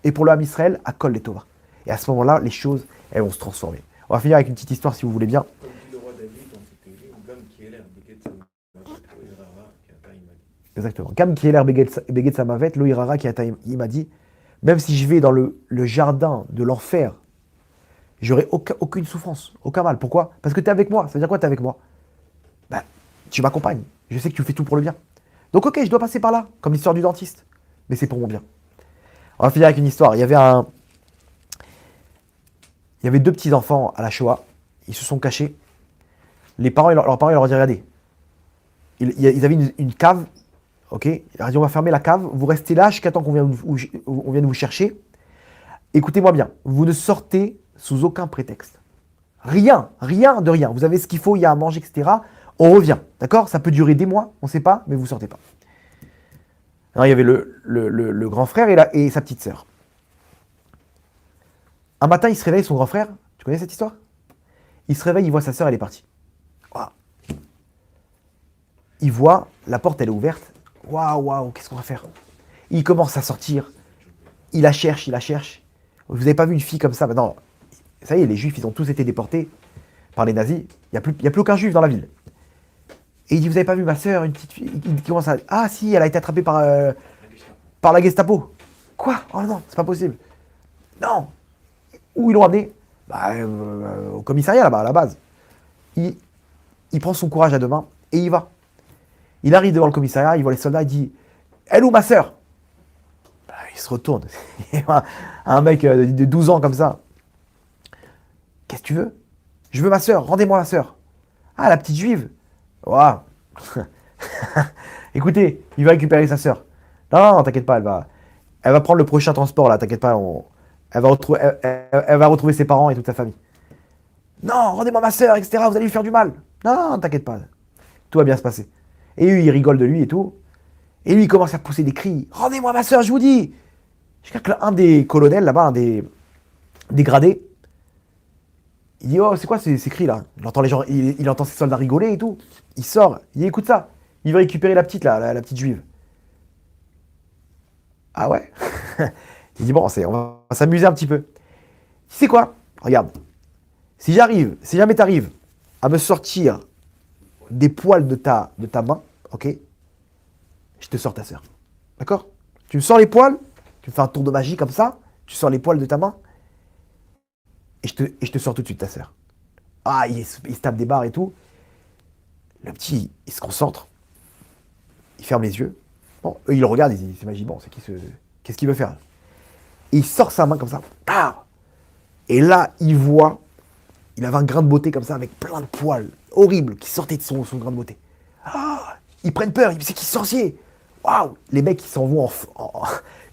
et pour le Ham Israël à Kol et Tova. Et à ce moment-là, les choses, elles vont se transformer. On va finir avec une petite histoire si vous voulez bien. Comme dit le roi David dans cette télé, ou Gam qui est l'air, Beget Samavet, Loïrara, qui a taille, il m'a dit. Exactement. Gam qui est l'air Beget Samavet, Loïrara qui a taille, il m'a dit, même si je vais dans le jardin de l'enfer j'aurai aucune souffrance, aucun mal. Pourquoi? Parce que tu es avec moi. Ça veut dire quoi, tu es avec moi? Ben, tu m'accompagnes. Je sais que tu fais tout pour le bien. Donc ok, je dois passer par là, comme l'histoire du dentiste. Mais c'est pour mon bien. On va finir avec une histoire. Il y avait deux petits enfants à la Shoah. Ils se sont cachés. Les parents, leurs parents, ils leur ont dit, regardez, ils avaient une cave. Ok, il leur a dit, on va fermer la cave. Vous restez là jusqu'à temps qu'on vienne vous chercher. Écoutez-moi bien. Vous ne sortez sous aucun prétexte. Rien de rien. Vous avez ce qu'il faut, il y a à manger, etc. On revient. D'accord? Ça peut durer des mois, on ne sait pas, mais vous ne sortez pas. Alors, il y avait le grand frère et sa petite sœur. Un matin, il se réveille, son grand frère. Tu connais cette histoire? Il se réveille, il voit sa sœur, elle est partie. Waouh. Il voit, la porte, elle est ouverte. Waouh, qu'est-ce qu'on va faire? Il commence à sortir. Il la cherche. Vous n'avez pas vu une fille comme ça? Non, ça y est, les juifs, ils ont tous été déportés par les nazis. Il n'y a plus aucun juif dans la ville. Et il dit, vous n'avez pas vu ma sœur, une petite fille? Il commence à... Ah si, elle a été attrapée par la Gestapo. Quoi? Oh non, c'est pas possible. Non. Où ils l'ont amené? Au commissariat là-bas, à la base. Il prend son courage à deux mains et il va. Il arrive devant le commissariat, il voit les soldats, il dit, elle où ma sœur? Il se retourne. Un mec de 12 ans comme ça. Qu'est-ce que tu veux? Je veux ma sœur, rendez-moi ma sœur. Ah, la petite juive. Waouh. Écoutez, il va récupérer sa sœur. Non, t'inquiète pas, elle va prendre le prochain transport là, t'inquiète pas, elle va retrouver ses parents et toute sa famille. Non, rendez-moi ma sœur, etc. Vous allez lui faire du mal. Non, t'inquiète pas, tout va bien se passer. Et lui, il rigole de lui et tout. Et lui, il commence à pousser des cris. Rendez-moi ma sœur, je vous dis. Jusqu'à que un des colonels là-bas, un des gradés, il dit, oh, c'est quoi ces cris là? Il entend les gens, il entend ses soldats rigoler et tout. Il sort, il dit, écoute ça. Il va récupérer la petite là, la petite juive. Ah ouais? Il dit, bon, on va s'amuser un petit peu. Tu sais quoi? Regarde. Si jamais t'arrives à me sortir des poils de ta main, ok? Je te sors ta sœur. D'accord? Tu me sors les poils, tu me fais un tour de magie comme ça, tu sors les poils de ta main, et je te sors tout de suite ta sœur. Ah, il se tape des barres et tout. Le petit, il se concentre. Il ferme les yeux. Bon, eux, ils le regardent, ils s'imaginent, bon, qu'est-ce qu'il veut faire? Et il sort sa main comme ça. Ah, et là, il avait un grain de beauté comme ça, avec plein de poils horribles qui sortaient de son grain de beauté. Ah, ils prennent peur, c'est qui ce sorcier? Waouh, les mecs, ils s'en vont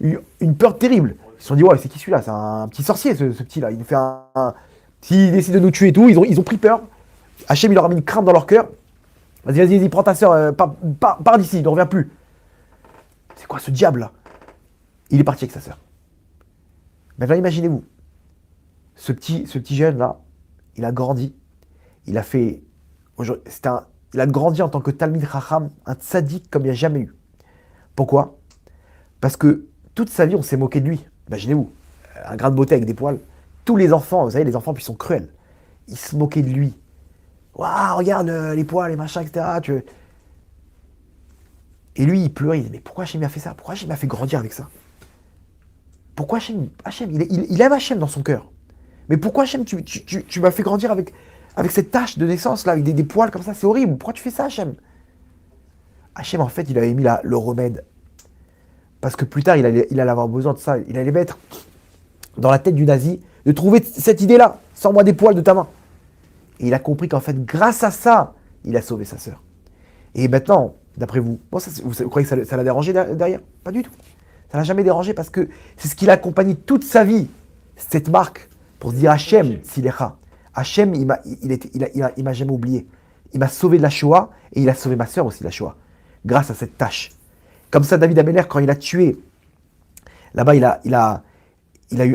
une peur terrible. Ils se sont dit, ouais, c'est qui celui-là? C'est un petit sorcier, ce petit-là. Il nous fait S'il décide de nous tuer et tout, ils ont pris peur. Hachem, il leur a mis une crainte dans leur cœur. Vas-y, prends ta soeur, pars d'ici, ne reviens plus. C'est quoi ce diable-là? Il est parti avec sa soeur. Maintenant, imaginez-vous. Ce petit jeune-là, il a grandi. Il a grandi en tant que Talmid Chacham, un tzaddik comme il n'y a jamais eu. Pourquoi? Parce que toute sa vie, on s'est moqué de lui. Imaginez-vous, un grain de beauté avec des poils. Tous les enfants, vous savez, les enfants, puis ils sont cruels. Ils se moquaient de lui. Waouh, regarde les poils, les machins, etc. Et lui, il pleurait. Il disait, mais pourquoi Hachem m'a fait ça? Pourquoi Hachem m'a fait grandir avec ça? Pourquoi Hachem, il aime Hachem dans son cœur. Mais pourquoi Hachem, tu m'as fait grandir avec cette tache de naissance, là, avec des poils comme ça? C'est horrible. Pourquoi tu fais ça, Hachem? Hachem, en fait, il avait mis le remède. Parce que plus tard, il allait avoir besoin de ça. Il allait mettre dans la tête du nazi de trouver cette idée-là. Sors-moi des poils de ta main. Et il a compris qu'en fait, grâce à ça, il a sauvé sa sœur. Et maintenant, d'après vous, vous croyez que ça l'a dérangé derrière? Pas du tout. Ça l'a jamais dérangé parce que c'est ce qu'il a accompagné toute sa vie, cette marque, pour se dire Hachem, Silecha. Hachem, il m'a jamais oublié. Il m'a sauvé de la Shoah et il a sauvé ma sœur aussi de la Shoah. Grâce à cette tâche. Comme ça, David Ameller, quand il a tué, là-bas,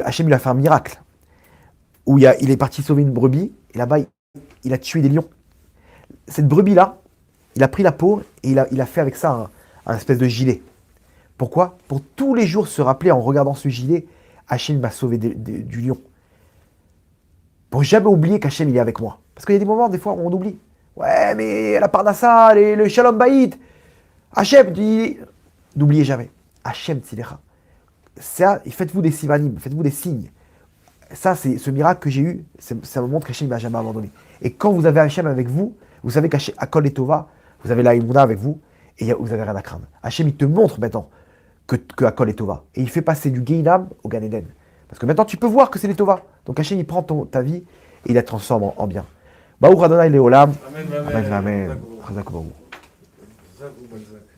Hachem, il a fait un miracle. Où il est parti sauver une brebis, et là-bas, il a tué des lions. Cette brebis-là, il a pris la peau, et il a fait avec ça un espèce de gilet. Pourquoi? Pour tous les jours se rappeler, en regardant ce gilet, Hachem m'a sauvé du lion. Pour jamais oublier qu'Hachem, il est avec moi. Parce qu'il y a des moments, des fois, où on oublie. Ouais, mais la Parnassa, le Shalom Bayit, Hachem, n'oubliez jamais. Hachem Tzidera. Ça, faites-vous des sivanim, faites-vous des signes. Ça, c'est ce miracle que j'ai eu, ça me montre qu'Hachem ne m'a jamais abandonné. Et quand vous avez Hachem avec vous, vous savez qu'à Kol et Tova, vous avez la Emouna avec vous, et vous n'avez rien à craindre. Hachem, il te montre maintenant que Akol est Tova. Et il fait passer du Geinam au Gan Eden. Parce que maintenant, tu peux voir que c'est les Tova. Donc Hachem, il prend ta vie et il la transforme en bien. Baou Radonai Leolam. Amen, Amen, amen. Amen. Chazak Baou. Zakou, Balzac.